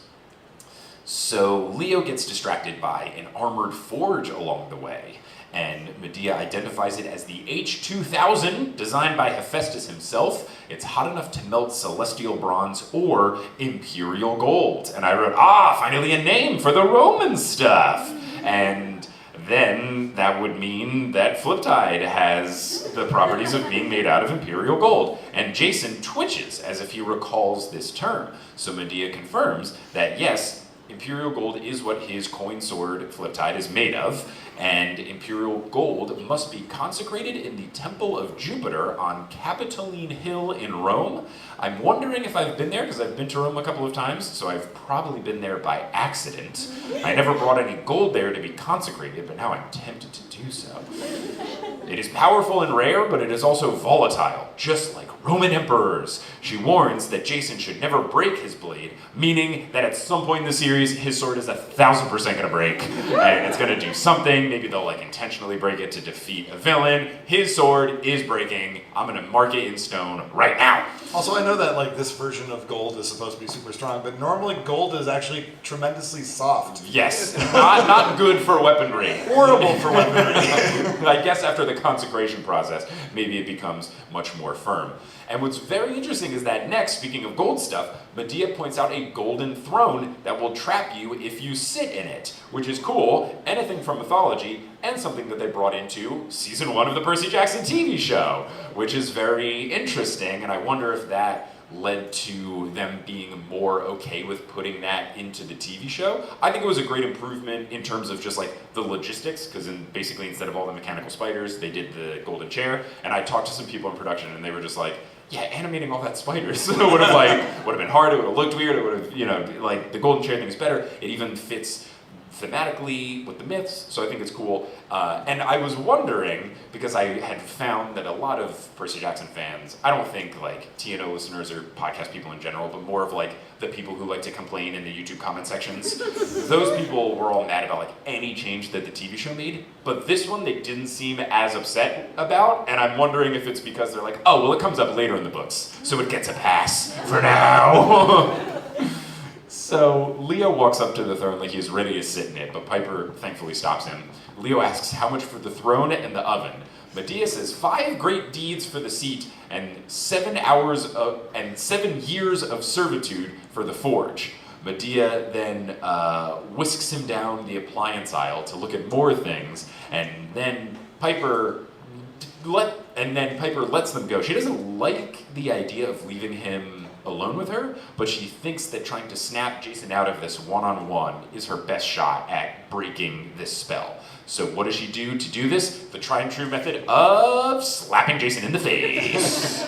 So Leo gets distracted by an armored forge along the way, and Medea identifies it as the H2000, designed by Hephaestus himself. It's hot enough to melt celestial bronze or imperial gold. And I wrote, finally a name for the Roman stuff. And then that would mean that Fliptide has the properties of being made out of imperial gold. And Jason twitches as if he recalls this term. So Medea confirms that yes, imperial gold is what his coin sword Fliptide is made of, and imperial gold must be consecrated in the Temple of Jupiter on Capitoline Hill in Rome. I'm wondering if I've been there, because I've been to Rome a couple of times, so I've probably been there by accident. I never brought any gold there to be consecrated, but now I'm tempted to do so. It is powerful and rare, but it is also volatile, just like Roman emperors. She warns that Jason should never break his blade, meaning that at some point in the series, his sword is 1,000% gonna break, and it's gonna do something. Maybe they'll intentionally break it to defeat a villain. His sword is breaking. I'm gonna mark it in stone right now. Also, I know that this version of gold is supposed to be super strong, but normally gold is actually tremendously soft. Yes, not good for weaponry. Horrible for weaponry. I guess after the consecration process, maybe it becomes much more firm. And what's very interesting is that next, speaking of gold stuff, Medea points out a golden throne that will trap you if you sit in it, which is cool, anything from mythology, and something that they brought into season 1 of the Percy Jackson TV show, which is very interesting, and I wonder if that led to them being more okay with putting that into the TV show. I think it was a great improvement in terms of just like the logistics, because basically instead of all the mechanical spiders, they did the golden chair, and I talked to some people in production and they were just like, yeah, animating all that spiders would have been hard, it would have looked weird, it would have, like the golden chair thing is better, it even fits thematically with the myths, so I think it's cool. And I was wondering, because I had found that a lot of Percy Jackson fans, I don't think like TNO listeners or podcast people in general, but more of like the people who like to complain in the YouTube comment sections, those people were all mad about like any change that the TV show made, but this one they didn't seem as upset about, and I'm wondering if it's because they're like, oh, well it comes up later in the books, so it gets a pass for now. So Leo walks up to the throne like he's ready to sit in it, but Piper thankfully stops him. Leo asks how much for the throne and the oven. Medea says 5 great deeds for the seat and 7 years of servitude for the forge. Medea then whisks him down the appliance aisle to look at more things, and then Piper lets them go. She doesn't like the idea of leaving him alone with her, but she thinks that trying to snap Jason out of this one-on-one is her best shot at breaking this spell. So what does she do to do this? The tried and true method of slapping Jason in the face.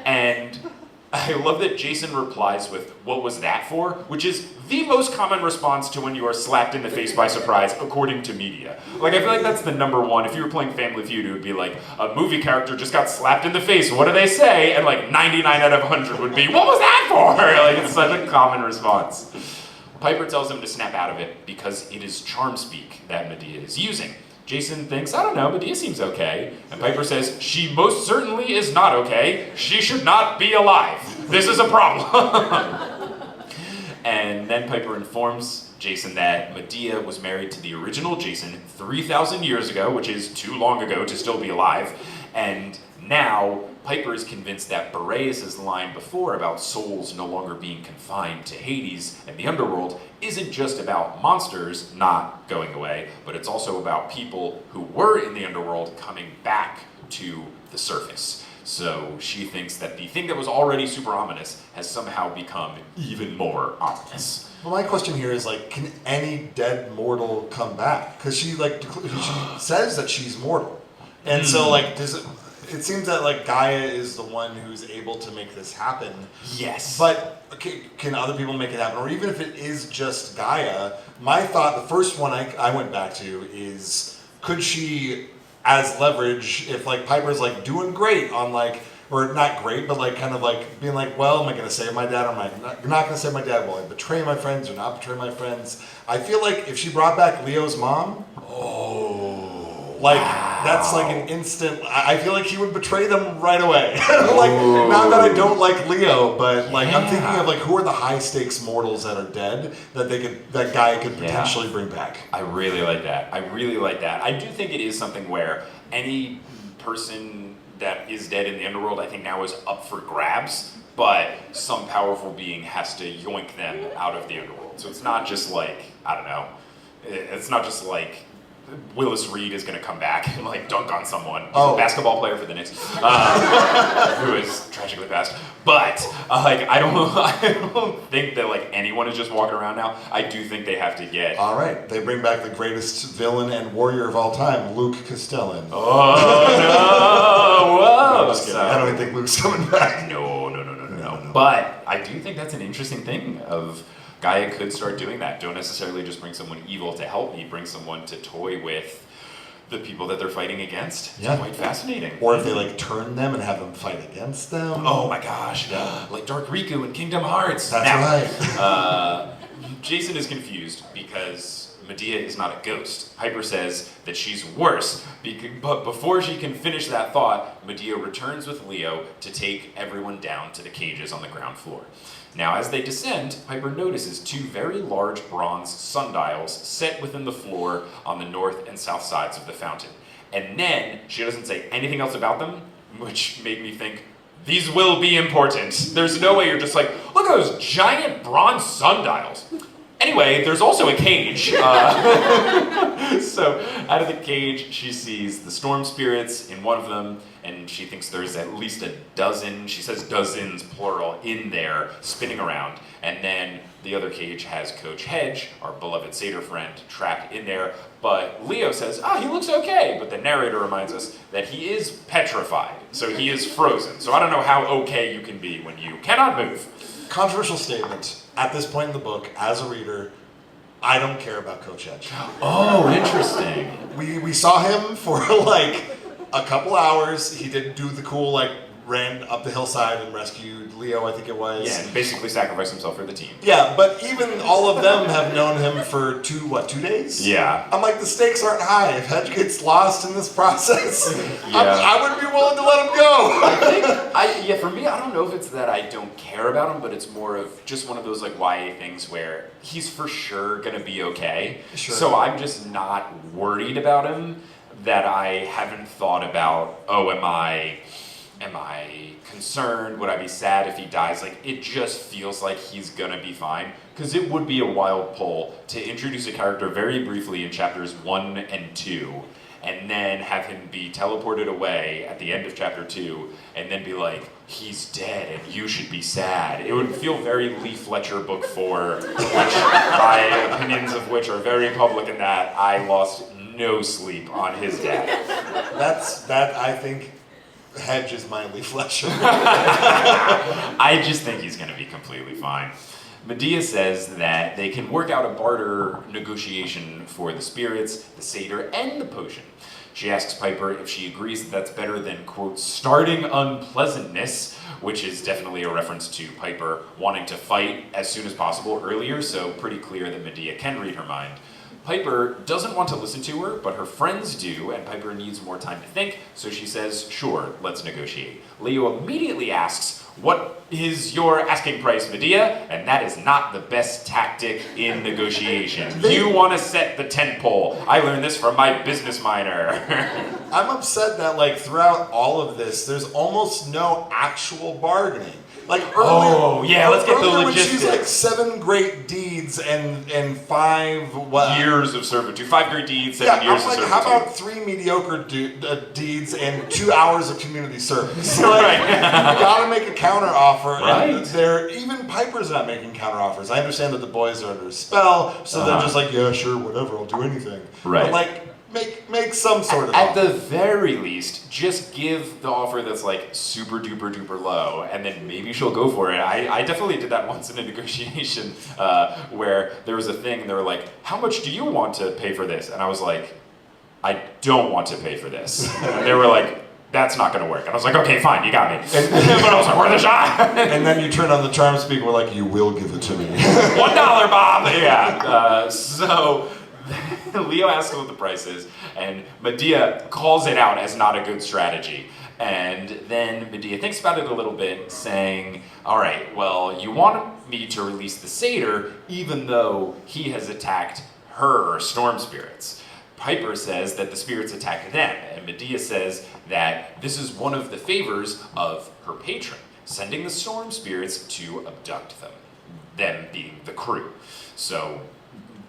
And I love that Jason replies with, "What was that for?" which is the most common response to when you are slapped in the face by surprise, according to media. Like, I feel like that's the number one. If you were playing Family Feud, it would be like, a movie character just got slapped in the face, what do they say? And like 99 out of 100 would be, what was that for? Like, it's such a common response. Piper tells him to snap out of it because it is charm speak that Medea is using. Jason thinks, I don't know, Medea seems okay. And Piper says, she most certainly is not okay. She should not be alive. This is a problem. And then Piper informs Jason that Medea was married to the original Jason 3,000 years ago, which is too long ago to still be alive. And now Piper is convinced that Boreas' line before about souls no longer being confined to Hades and the underworld isn't just about monsters not going away, but it's also about people who were in the underworld coming back to the surface. So she thinks that the thing that was already super ominous has somehow become even more ominous. Well, my question here is, like, can any dead mortal come back? Because she says that she's mortal. And so, like, it seems that, like, Gaia is the one who's able to make this happen. Yes. But can other people make it happen? Or even if it is just Gaia, my thought, the first one I went back to is, could she, as leverage, if, like, Piper's, like, doing great on, like, or not great, but, like, kind of, like, being like, well, am I going to save my dad, or am I not going to save my dad? Will I betray my friends or not betray my friends? I feel like if she brought back Leo's mom, that's like an instant. I feel like he would betray them right away. Like, not that I don't like Leo, but like I'm thinking of like who are the high stakes mortals that are dead that Gaia could potentially bring back. I really like that. I do think it is something where any person that is dead in the underworld, I think now is up for grabs, but some powerful being has to yoink them out of the underworld. So it's not just like, I don't know, it's not just like Willis Reed is going to come back and like dunk on someone. He's a basketball player for the Knicks, who is tragically passed. But I don't think that like anyone is just walking around now. I do think they have to get. All right, they bring back the greatest villain and warrior of all time, Luke Castellan. Oh no! Whoa! No, just kidding. I don't even think Luke's coming back. No. But I do think that's an interesting thing of. Gaia could start doing that. Don't necessarily just bring someone evil to help me, bring someone to toy with the people that they're fighting against. It's quite fascinating. Or if they like turn them and have them fight against them. Oh my gosh. Like Dark Riku in Kingdom Hearts. That's right. Jason is confused because Medea is not a ghost. Piper says that she's worse, but before she can finish that thought, Medea returns with Leo to take everyone down to the cages on the ground floor. Now, as they descend, Piper notices 2 very large bronze sundials set within the floor on the north and south sides of the fountain. And then she doesn't say anything else about them, which made me think, these will be important. There's no way you're just like, look at those giant bronze sundials. Anyway, there's also a cage. So out of the cage, she sees the storm spirits in one of them, and she thinks there's at least a dozen, she says dozens, plural, in there, spinning around. And then the other cage has Coach Hedge, our beloved satyr friend, trapped in there. But Leo says, he looks okay. But the narrator reminds us that he is petrified, so he is frozen. So I don't know how okay you can be when you cannot move. Controversial statement. At this point in the book, as a reader, I don't care about Coach Hedge. Oh, interesting. We saw him for like a couple hours. He did do the cool ran up the hillside and rescued Leo, I think it was. Yeah, and basically sacrificed himself for the team. Yeah, but even all of them have known him for 2 days? Yeah. I'm like, the stakes aren't high. If Hedge gets lost in this process, Yeah. I wouldn't be willing to let him go. I think, for me, I don't know if it's that I don't care about him, but it's more of just one of those YA things where he's for sure gonna be okay. Sure. So I'm just not worried about him, that I haven't thought about, am I concerned? Would I be sad if he dies? It just feels like he's gonna be fine. Because it would be a wild pull to introduce a character very briefly in chapters 1 and 2, and then have him be teleported away at the end of chapter 2, and then be like, he's dead and you should be sad. It would feel very Lee Fletcher book 4, which my opinions of which are very public in that I lost no sleep on his death. That I think Hedge is my Lee Fletcher. I just think he's going to be completely fine. Medea says that they can work out a barter negotiation for the spirits, the satyr, and the potion. She asks Piper if she agrees that that's better than, quote, starting unpleasantness, which is definitely a reference to Piper wanting to fight as soon as possible earlier, so pretty clear that Medea can read her mind. Piper doesn't want to listen to her, but her friends do, and Piper needs more time to think, so she says, sure, let's negotiate. Leo immediately asks, what is your asking price, Medea? And that is not the best tactic in negotiation. You want to set the tent pole. I learned this from my business minor. I'm upset that throughout all of this, there's almost no actual bargaining. Earlier, let's get the when logistics. she's 7 great deeds and 5 years of servitude. 5 great deeds, 7 years of servitude. How about 3 mediocre deeds and 2 hours of community service? Right. You gotta make a counter offer. Right. And even Piper's not making counter offers. I understand that the boys are under a spell, so they're just yeah, sure, whatever, I'll do anything. Right. But make some sort of At offer. the very least, just give the offer that's super duper duper low, and then maybe she'll go for it. I definitely did that once in a negotiation where there was a thing and they were like, how much do you want to pay for this? And I was like, I don't want to pay for this. And they were like, that's not going to work. And I was like, okay, fine, you got me. But I was like, worth a shot. And then you turn on the charm speaker, we're like, you will give it to me. $1, Bob. Yeah. So Leo asks what the price is, and Medea calls it out as not a good strategy. And then Medea thinks about it a little bit, saying, all right, well, you want me to release the satyr even though he has attacked her storm spirits. Piper says that the spirits attack them, and Medea says that this is one of the favors of her patron, sending the storm spirits to abduct them being the crew. So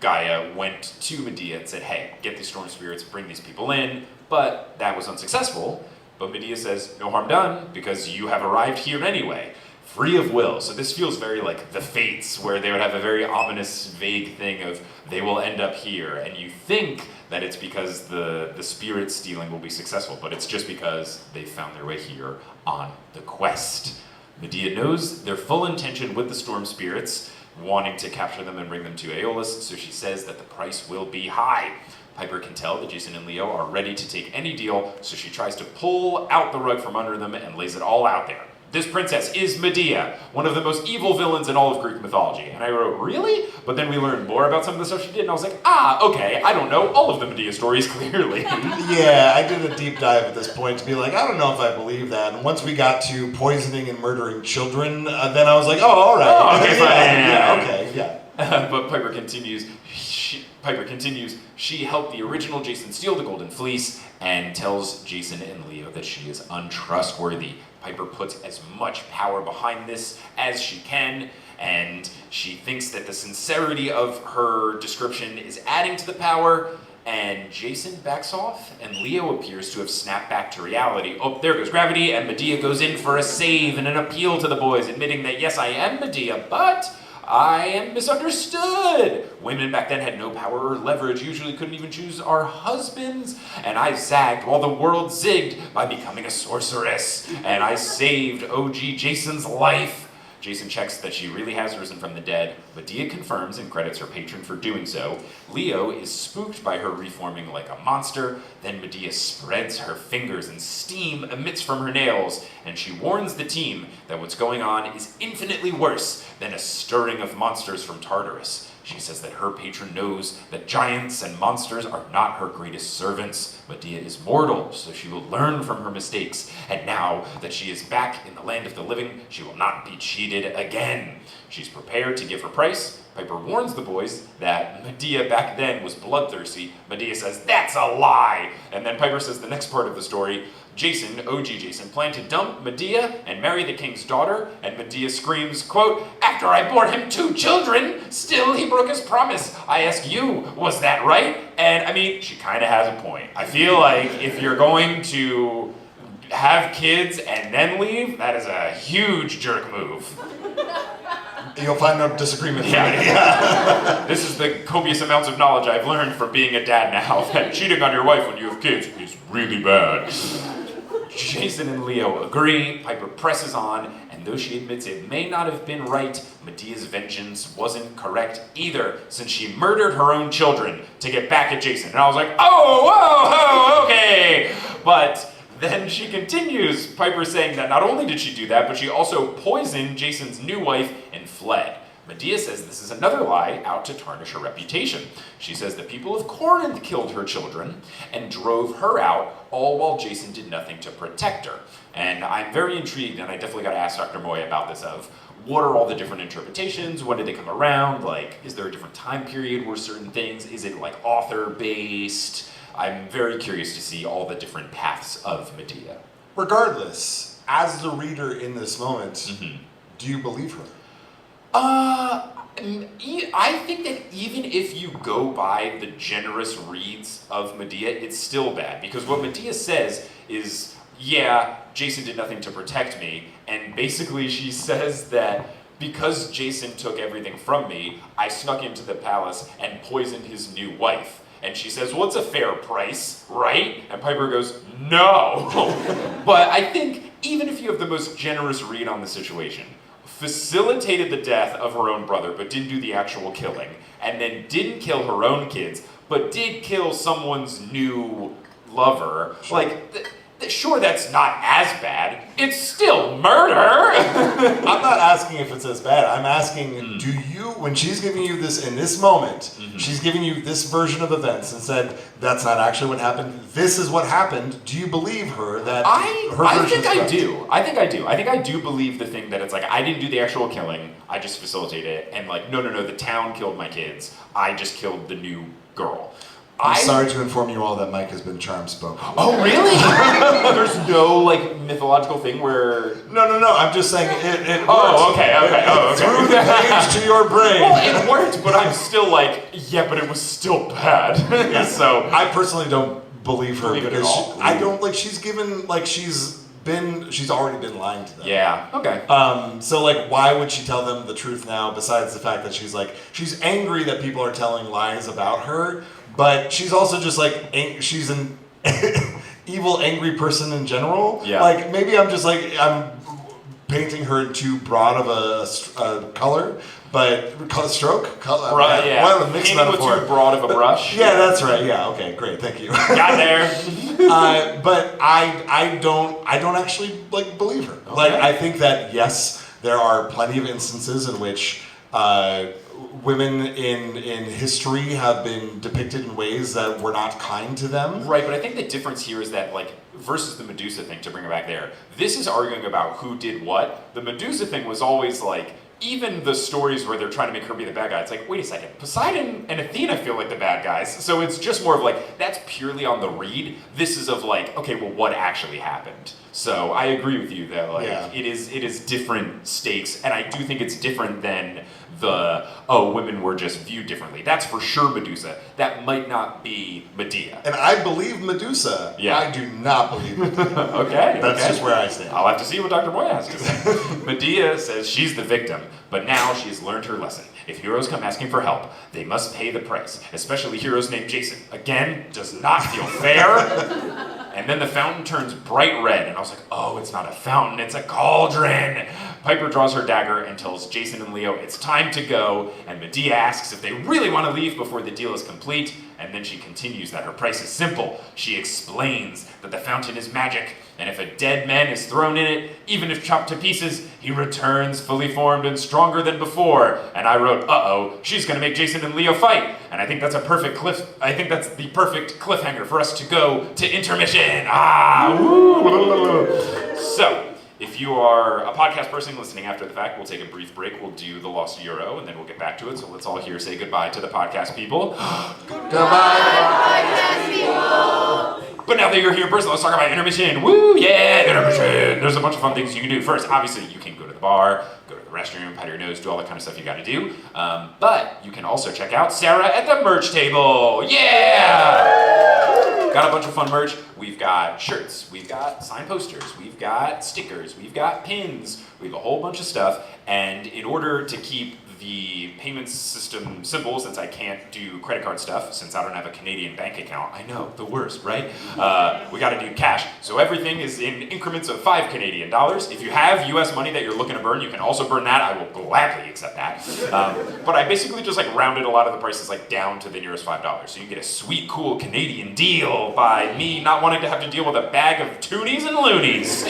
Gaia went to Medea and said, hey, get these storm spirits, bring these people in, but that was unsuccessful. But Medea says, no harm done, because you have arrived here anyway, free of will. So this feels very like the Fates, where they would have a very ominous, vague thing of, they will end up here, and you think that it's because the spirit stealing will be successful, but it's just because they found their way here on the quest. Medea knows their full intention with the storm spirits, wanting to capture them and bring them to Aeolus, so she says that the price will be high. Piper can tell that Jason and Leo are ready to take any deal, so she tries to pull out the rug from under them and lays it all out there. This princess is Medea, one of the most evil villains in all of Greek mythology. And I wrote, really? But then we learned more about some of the stuff she did, and I was like, okay, I don't know all of the Medea stories clearly. Yeah, I did a deep dive at this point to be like, I don't know if I believe that. And once we got to poisoning and murdering children, then I was like, oh, all right. Oh, okay, fine. Yeah, okay, yeah. But Piper continues. Piper continues, she helped the original Jason steal the Golden Fleece and tells Jason and Leo that she is untrustworthy. Piper puts as much power behind this as she can, and she thinks that the sincerity of her description is adding to the power, and Jason backs off, and Leo appears to have snapped back to reality. Oh, there goes gravity, and Medea goes in for a save and an appeal to the boys, admitting that, yes, I am Medea, but I am misunderstood. Women back then had no power or leverage, usually couldn't even choose our husbands, and I zagged while the world zigged by becoming a sorceress, and I saved OG Jason's life. Jason checks that she really has risen from the dead. Medea confirms and credits her patron for doing so. Leo is spooked by her reforming like a monster. Then Medea spreads her fingers and steam emits from her nails, and she warns the team that what's going on is infinitely worse than a stirring of monsters from Tartarus. She says that her patron knows that giants and monsters are not her greatest servants. Medea is mortal, so she will learn from her mistakes. And now that she is back in the land of the living, she will not be cheated again. She's prepared to give her price. Piper warns the boys that Medea back then was bloodthirsty. Medea says, that's a lie! And then Piper says the next part of the story, Jason, OG Jason, planned to dump Medea and marry the king's daughter, and Medea screams, quote, after I bore him 2 children, still he broke his promise. I ask you, was that right? And I mean, she kind of has a point. I feel like if you're going to have kids and then leave, that is a huge jerk move. You'll find no disagreement here. Yeah. This is the copious amounts of knowledge I've learned from being a dad now, that cheating on your wife when you have kids is really bad. Jason and Leo agree, Piper presses on, and though she admits it may not have been right, Medea's vengeance wasn't correct either, since she murdered her own children to get back at Jason. And I was like, oh, okay. But then she continues, Piper saying that not only did she do that, but she also poisoned Jason's new wife and fled. Medea says this is another lie out to tarnish her reputation. She says the people of Corinth killed her children and drove her out, all while Jason did nothing to protect her. And I'm very intrigued, and I definitely got to ask Dr. Moy about this, of what are all the different interpretations? When did they come around? Like, is there a different time period where certain things, is it like author-based? I'm very curious to see all the different paths of Medea. Regardless, as the reader in this moment, do you believe her? I think that even if you go by the generous reads of Medea, it's still bad. Because what Medea says is, yeah, Jason did nothing to protect me. And basically she says that because Jason took everything from me, I snuck into the palace and poisoned his new wife. And she says, well, it's a fair price, right? And Piper goes, no. But I think even if you have the most generous read on the situation, facilitated the death of her own brother, but didn't do the actual killing, and then didn't kill her own kids, but did kill someone's new lover, sure, that's not as bad. It's still murder. I'm not asking if it's as bad. I'm asking, do you, when she's giving you this in this moment, she's giving you this version of events and said, that's not actually what happened, this is what happened, do you believe her that I think I do. I think I do believe the thing that it's like, I didn't do the actual killing, I just facilitated it, and like, no, the town killed my kids, I just killed the new girl. I'm sorry to inform you all that Mike has been charm spoken. Oh, really? There's no, like, mythological thing where... No, I'm just saying it worked. Oh, okay. Through the page to your brain. Well, it worked, but I'm still like, yeah, but it was still bad. So I personally don't believe her because I don't, like, she's already been lying to them. Yeah, okay. So, like, why would she tell them the truth now, besides the fact that she's angry that people are telling lies about her, but she's also just, like, she's an evil, angry person in general. Yeah. Like, maybe I'm painting her in too broad of a color, but stroke? Right, yeah. What a mixed metaphor. With too broad of a brush. Yeah, that's right. Yeah, okay, great, thank you. Got there. But I don't actually, like, believe her. Okay. Like, I think that, yes, there are plenty of instances in which women in history have been depicted in ways that were not kind to them. Right, but I think the difference here is that, like, versus the Medusa thing, to bring it back there, this is arguing about who did what. The Medusa thing was always like, even the stories where they're trying to make her be the bad guy, it's like, wait a second, Poseidon and Athena feel like the bad guys. So it's just more of like, that's purely on the read. This is of like, okay, well, what actually happened? So I agree with you that like it is different stakes, and I do think it's different than the women were just viewed differently. That's for sure Medusa. That might not be Medea. And I believe Medusa. Yeah. I do not believe Medea. Okay. That's just where I stand. I'll have to see what Dr. Moya has to say. Medea says she's the victim, but now she's learned her lesson. If heroes come asking for help, they must pay the price, especially heroes named Jason. Again, does not feel fair. And then the fountain turns bright red, and I was like, oh, it's not a fountain, it's a cauldron. Piper draws her dagger and tells Jason and Leo it's time to go, and Medea asks if they really want to leave before the deal is complete, and then she continues that her price is simple. She explains that the fountain is magic, and if a dead man is thrown in it, even if chopped to pieces, he returns fully formed and stronger than before. And I wrote, uh-oh, she's gonna make Jason and Leo fight. And I think that's the perfect cliffhanger for us to go to intermission. So, if you are a podcast person listening after the fact, we'll take a brief break. We'll do the Lost Euro, and then we'll get back to it. So let's all here say goodbye to the podcast people. Goodbye, Podcast people. But now that you're here in person, let's talk about intermission. Woo, yeah, intermission. There's a bunch of fun things you can do. First, obviously, you can go to the bar, go to the restroom, pat your nose, do all that kind of stuff you gotta do. But you can also check out Sarah at the merch table. Yeah! Got a bunch of fun merch. We've got shirts, we've got signed posters, we've got stickers, we've got pins, we have a whole bunch of stuff. And in order to keep the payment system simple, since I can't do credit card stuff, since I don't have a Canadian bank account, I know, the worst, right? We gotta do cash. So everything is in increments of 5 Canadian dollars. If you have US money that you're looking to burn, you can also burn that. I will gladly accept that. But I basically just like rounded a lot of the prices like down to the nearest $5. So you can get a sweet, cool Canadian deal by me not wanting to have to deal with a bag of toonies and loonies.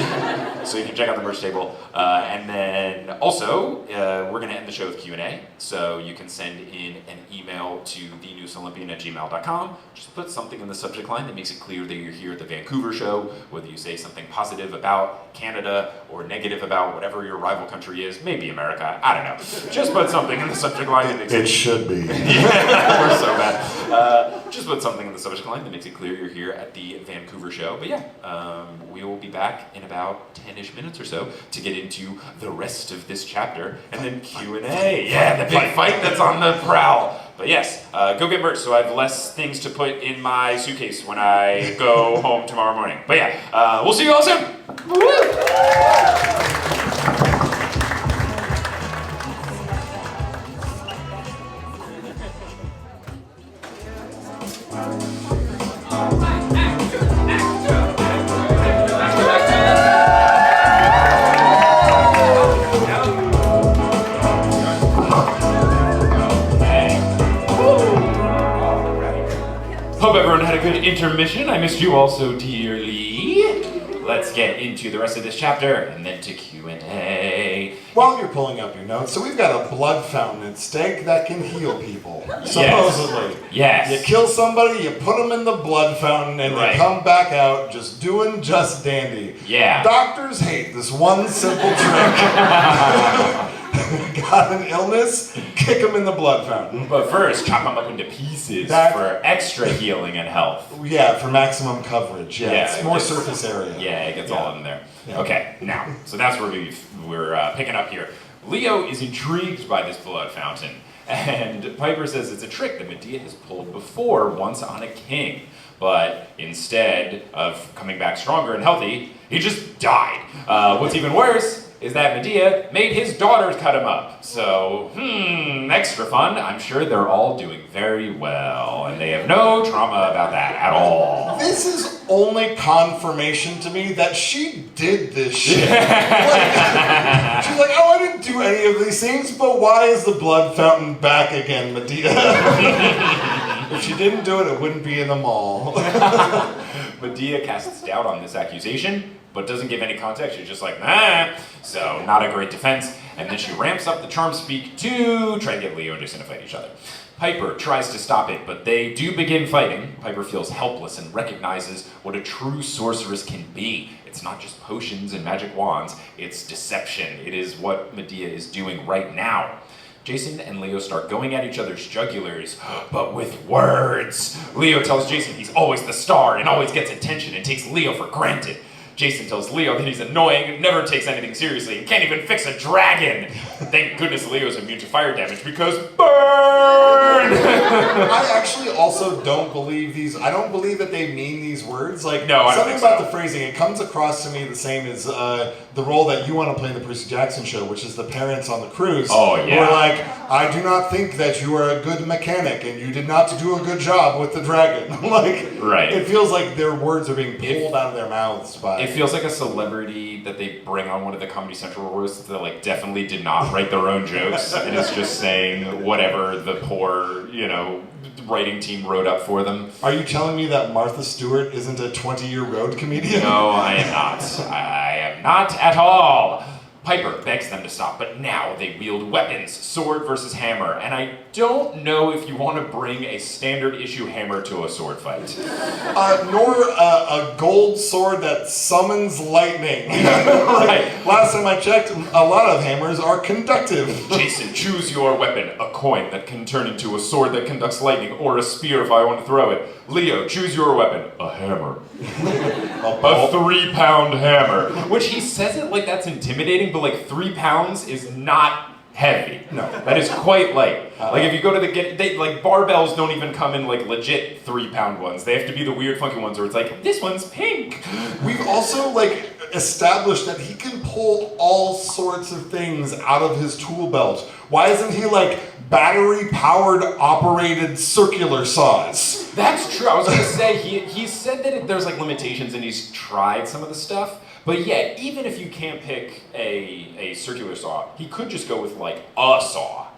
So you can check out the merch table. And then also, we're gonna end the show with Q&A. So you can send in an email to thenewsolympian@gmail.com. Just put something in the subject line that makes it clear that you're here at the Vancouver show, whether you say something positive about Canada or negative about whatever your rival country is, maybe America, I don't know. Just put something in the subject line that makes It should be. We're so bad. Just put something in the subject line that makes it clear you're here at the Vancouver show. But yeah, we will be back in about 10-ish minutes or so to get into the rest of this chapter, and then Q&A. Yeah, the big fight that's on the prowl. But yes, go get merch so I have less things to put in my suitcase when I go home tomorrow morning. But yeah, we'll see you all soon. Woo! Hope everyone had a good intermission. I missed you all so dearly. Let's get into the rest of this chapter and then to Q&A. While you're pulling up your notes, so we've got a blood fountain at stake that can heal people, supposedly. Yes. You kill somebody, you put them in the blood fountain, and Right. they come back out just doing just dandy. Yeah. Doctors hate this one simple trick. Got an illness, kick them in the blood fountain. But first, chop them up into pieces That- for extra healing and health. Yeah, for maximum coverage. Yeah, Yeah, it's it more gets- surface area. Yeah, it gets all in there. Yeah. Okay, now, so that's where we're picking up here. Leo is intrigued by this blood fountain, and Piper says it's a trick that Medea has pulled before, once on a king. But instead of coming back stronger and healthy, he just died. What's even worse is that Medea made his daughters cut him up. So, extra fun. I'm sure they're all doing very well, and they have no trauma about that at all. This is only confirmation to me that she did this shit. Like, she's like, oh, I didn't do any of these things, but why is the blood fountain back again, Medea? If she didn't do it, it wouldn't be in the mall. Medea casts doubt on this accusation, but doesn't give any context. She's just like, nah. So, not a great defense. And then she ramps up the charm speak to try to get Leo and Jason to fight each other. Piper tries to stop it, but they do begin fighting. Piper feels helpless and recognizes what a true sorceress can be. It's not just potions and magic wands, it's deception. It is what Medea is doing right now. Jason and Leo start going at each other's jugulars, but with words. Leo tells Jason he's always the star and always gets attention and takes Leo for granted. Jason tells Leo that he's annoying and never takes anything seriously and can't even fix a dragon. Thank goodness Leo's immune to fire damage because burn! I actually also don't believe these. I don't believe that they mean these words. Like, no, I don't something think about so. the phrasing, it comes across to me the same as the role that you want to play in the Percy Jackson show, which is the parents on the cruise. Oh, yeah. Who are like, I do not think that you are a good mechanic and you did not do a good job with the dragon. Like, right. It feels like their words are being pulled out of their mouths by. It feels like a celebrity that they bring on one of the Comedy Central roasts that like definitely did not write their own jokes and is just saying whatever the poor, writing team wrote up for them. Are you telling me that Martha Stewart isn't a 20-year road comedian? No, I am not. I am not at all. Piper begs them to stop, but now they wield weapons, sword versus hammer, and I don't know if you want to bring a standard issue hammer to a sword fight. Nor a gold sword that summons lightning. Right. Last time I checked, a lot of hammers are conductive. Jason, choose your weapon. A coin that can turn into a sword that conducts lightning, or a spear if I want to throw it. Leo, choose your weapon. A hammer. A 3-pound hammer. Which he says it like that's intimidating, but like 3 pounds is not heavy. No. That is quite light. Like if you go to like barbells don't even come in like legit 3-pound ones. They have to be the weird funky ones where it's like, this one's pink. We've also established that he can pull all sorts of things out of his tool belt. Why isn't he battery-powered operated circular saws? That's true. I was gonna say he said that there's limitations and he's tried some of the stuff. But yeah, even if you can't pick a circular saw, he could just go with a saw.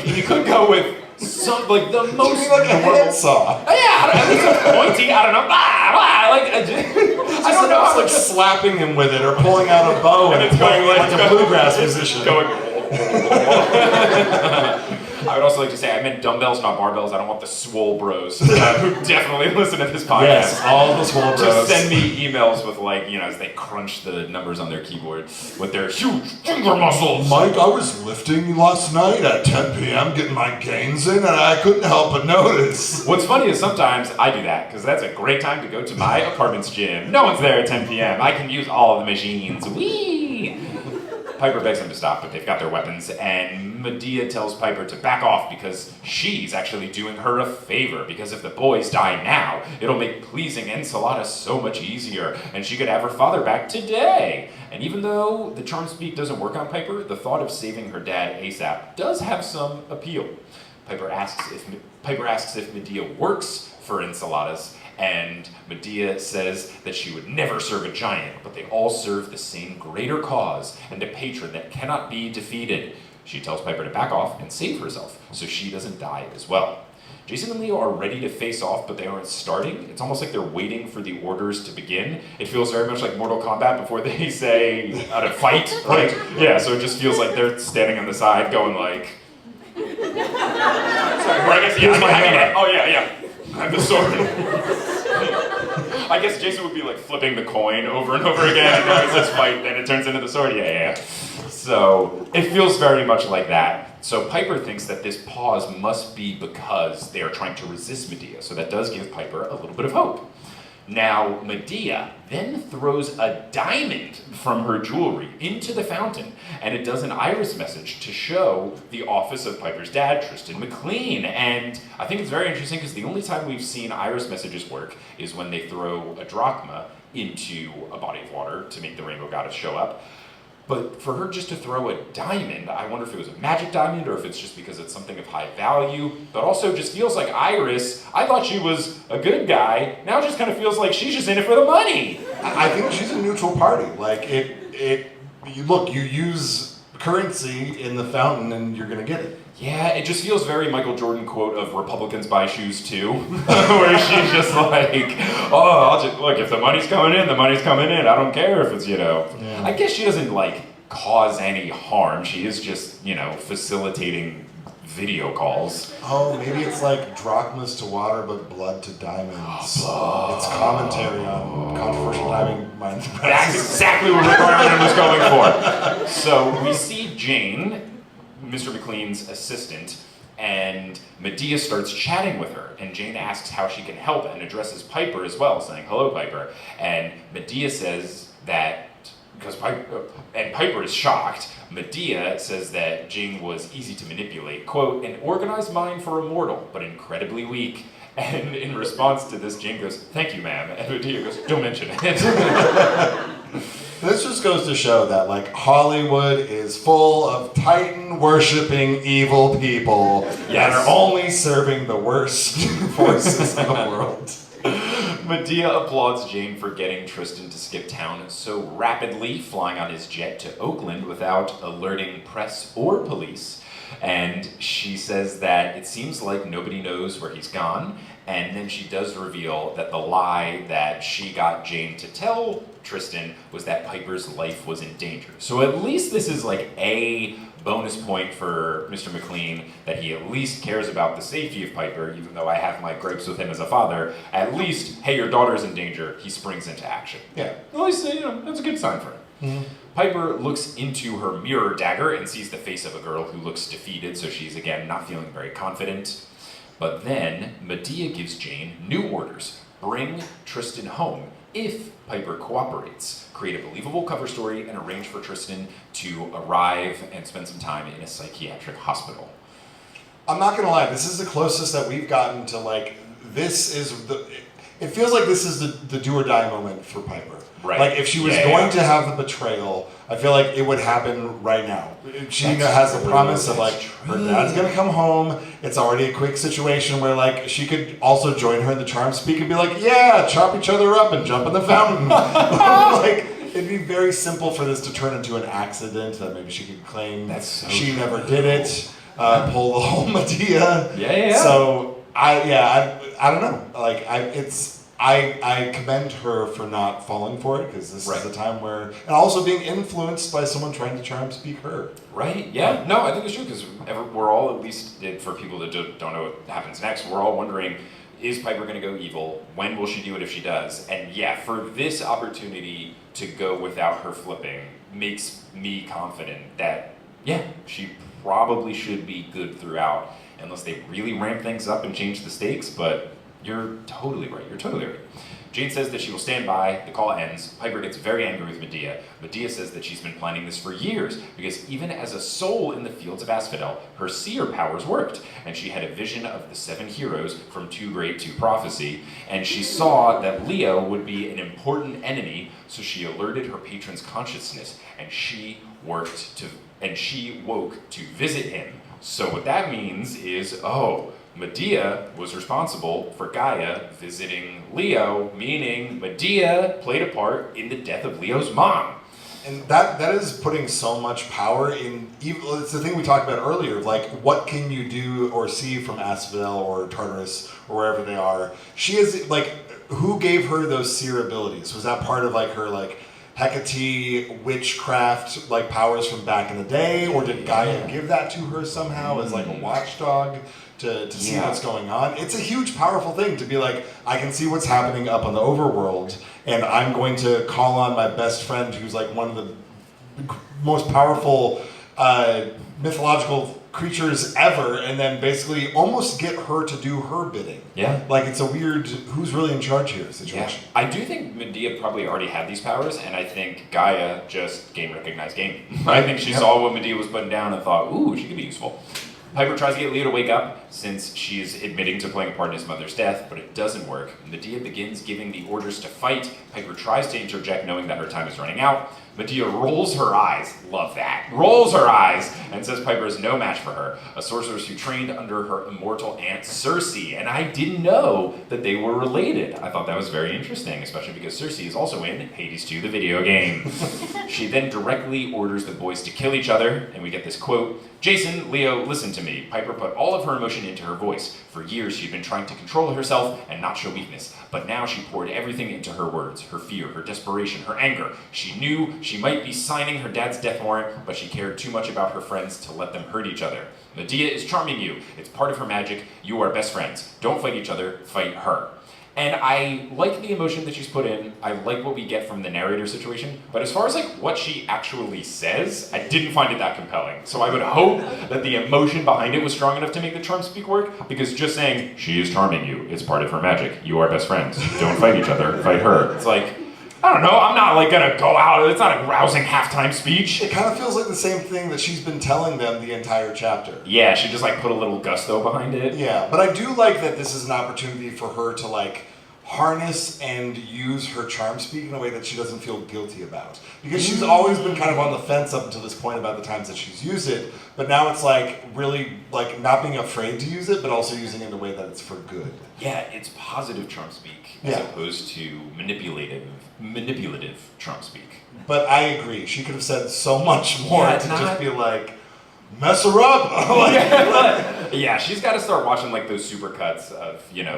He could go with some the most a hand saw. Yeah, at least it's pointy. I don't know. I don't know. How It's slapping him with it or pulling out a bow and it's going a bluegrass musician. I would also like to say I meant dumbbells, not barbells. I don't want the swole bros who definitely listen to this podcast. Yes, all the swole bros. Just send me emails with as they crunch the numbers on their keyboard with their huge finger muscles. Mike, I was lifting last night at 10 p.m. getting my gains in and I couldn't help but notice. What's funny is sometimes I do that because that's a great time to go to my apartment's gym. No one's there at 10 p.m. I can use all of the machines. Whee! Piper begs them to stop, but they've got their weapons, and Medea tells Piper to back off because she's actually doing her a favor, because if the boys die now, it'll make pleasing Enceladus so much easier, and she could have her father back today. And even though the charm speak doesn't work on Piper, the thought of saving her dad ASAP does have some appeal. Piper asks if Medea works for Enceladus, and Medea says that she would never serve a giant, but they all serve the same greater cause and a patron that cannot be defeated. She tells Piper to back off and save herself so she doesn't die as well. Jason and Leo are ready to face off, but they aren't starting. It's almost like they're waiting for the orders to begin. It feels very much like Mortal Kombat before they say how to fight. Yeah, so it just feels like they're standing on the side going Sorry, I guess, Here's my hammer. Oh yeah. I have the sword. I guess Jason would be flipping the coin over and over again, and there is this fight, and it turns into the sword. Yeah. So it feels very much like that. So Piper thinks that this pause must be because they are trying to resist Medea. So that does give Piper a little bit of hope. Now, Medea then throws a diamond from her jewelry into the fountain, and it does an iris message to show the office of Piper's dad, Tristan McLean. And I think it's very interesting because the only time we've seen iris messages work is when they throw a drachma into a body of water to make the rainbow goddess show up. But for her just to throw a diamond, I wonder if it was a magic diamond or if it's just because it's something of high value, but also just feels like Iris. I thought she was a good guy. Now it just kind of feels like she's just in it for the money. I think she's a neutral party. You use currency in the fountain and you're going to get it. Yeah, it just feels very Michael Jordan quote of Republicans buy shoes too, where she's just I'll just, look, if the money's coming in, the money's coming in. I don't care if it's, Yeah. I guess she doesn't cause any harm. She is just, facilitating video calls. Oh, maybe it's like drachmas to water, but blood to diamonds. It's commentary on controversial diving minds. That's exactly what Rick Armstrong was going for. So we see Jane, Mr. McLean's assistant, and Medea starts chatting with her, and Jane asks how she can help and addresses Piper as well, saying, "Hello, Piper." And Medea says that, and Piper is shocked. Medea says that Jane was easy to manipulate, quote, "an organized mind for a mortal, but incredibly weak." And in response to this, Jane goes, "Thank you, ma'am." And Medea goes, "Don't mention it." This just goes to show that, like, Hollywood is full of Titan-worshipping evil people that are only serving the worst forces in the world. Medea applauds Jane for getting Tristan to skip town so rapidly, flying on his jet to Oakland without alerting press or police. And she says that it seems like nobody knows where he's gone. And then she does reveal that the lie that she got Jane to tell Tristan was that Piper's life was in danger. So at least this is like a bonus point for Mr. McLean, that he at least cares about the safety of Piper, even though I have my gripes with him as a father. At least, hey, your daughter's in danger, he springs into action. Yeah. At least, that's a good sign for him. Mm-hmm. Piper looks into her mirror dagger and sees the face of a girl who looks defeated, so she's again not feeling very confident. But then Medea gives Jane new orders. Bring Tristan home if Piper cooperates. Create a believable cover story and arrange for Tristan to arrive and spend some time in a psychiatric hospital. I'm not gonna lie, this is the closest that we've gotten to, like, it feels like this is the do or die moment for Piper. Right. Like, if she was going to have the betrayal, I feel like it would happen right now. She has the promise of, like, her dad's gonna come home. It's already a quick situation where, like, she could also join her in the charm speak and be like, yeah, chop each other up and jump in the fountain. Like, it'd be very simple for this to turn into an accident that maybe she could claim she never did it. Pull the whole Medea. Yeah. So I don't know. Like, I commend her for not falling for it, because this is a time where, and also being influenced by someone trying to charm speak her. Right, yeah. No, I think it's true, because we're all, at least for people that don't know what happens next, we're all wondering, is Piper going to go evil? When will she do it if she does? And yeah, for this opportunity to go without her flipping makes me confident that, yeah, she probably should be good throughout, unless they really ramp things up and change the stakes, but you're totally right. Jane says that she will stand by. The call ends. Piper gets very angry with Medea. Medea says that she's been planning this for years, because even as a soul in the fields of Asphodel, her seer powers worked, and she had a vision of the 7 heroes from Too Great to Prophecy, and she saw that Leo would be an important enemy, so she alerted her patron's consciousness, and she woke to visit him. So what that means is, Medea was responsible for Gaia visiting Leo, meaning Medea played a part in the death of Leo's mom. And that is putting so much power in evil. It's the thing we talked about earlier, like, what can you do or see from Asphodel or Tartarus or wherever they are? She is, like, who gave her those seer abilities? Was that part of, like, her, like, Hecate witchcraft, like, powers from back in the day, or did Gaia give that to her somehow as, like, a watchdog to see what's going on? It's a huge, powerful thing to be like, I can see what's happening up on the overworld, and I'm going to call on my best friend, who's like one of the most powerful mythological creatures ever, and then basically almost get her to do her bidding. Yeah. Like, it's a weird, who's really in charge here situation. Yeah. I do think Medea probably already had these powers, and I think Gaia just recognized game. I think she saw what Medea was putting down and thought, ooh, she could be useful. Piper tries to get Leo to wake up, since she's admitting to playing a part in his mother's death, but it doesn't work. Medea begins giving the orders to fight. Piper tries to interject, knowing that her time is running out. Medea rolls her eyes, love that, rolls her eyes, and says Piper is no match for her, a sorceress who trained under her immortal aunt Circe, and I didn't know that they were related. I thought that was very interesting, especially because Circe is also in Hades 2, the video game. She then directly orders the boys to kill each other, and we get this quote, "Jason, Leo, listen to me. Piper put all of her emotion into her voice. For years, she'd been trying to control herself and not show weakness. But now she poured everything into her words, her fear, her desperation, her anger. She knew she might be signing her dad's death warrant, but she cared too much about her friends to let them hurt each other. Medea is charming you. It's part of her magic. You are best friends. Don't fight each other, fight her. And I like the emotion that she's put in. I like what we get from the narrator situation. But as far as like what she actually says, I didn't find it that compelling. So I would hope that the emotion behind it was strong enough to make the charm speak work. Because just saying, she is charming you, it's part of her magic. You are best friends. Don't fight each other, fight her. It's like, I don't know, I'm not like gonna go out, it's not a rousing halftime speech. It kind of feels like the same thing that she's been telling them the entire chapter. Yeah, she just like put a little gusto behind it. Yeah, but I do like that this is an opportunity for her to like harness and use her charm speak in a way that she doesn't feel guilty about. Because she's always been kind of on the fence up until this point about the times that she's used it, but now it's like really like not being afraid to use it, but also using it in a way that it's for good. Yeah, it's positive charm speak as opposed to manipulative charm speak. But I agree, she could have said so much more to not... just be like, mess her up. Yeah, she's got to start watching like those supercuts of, you know,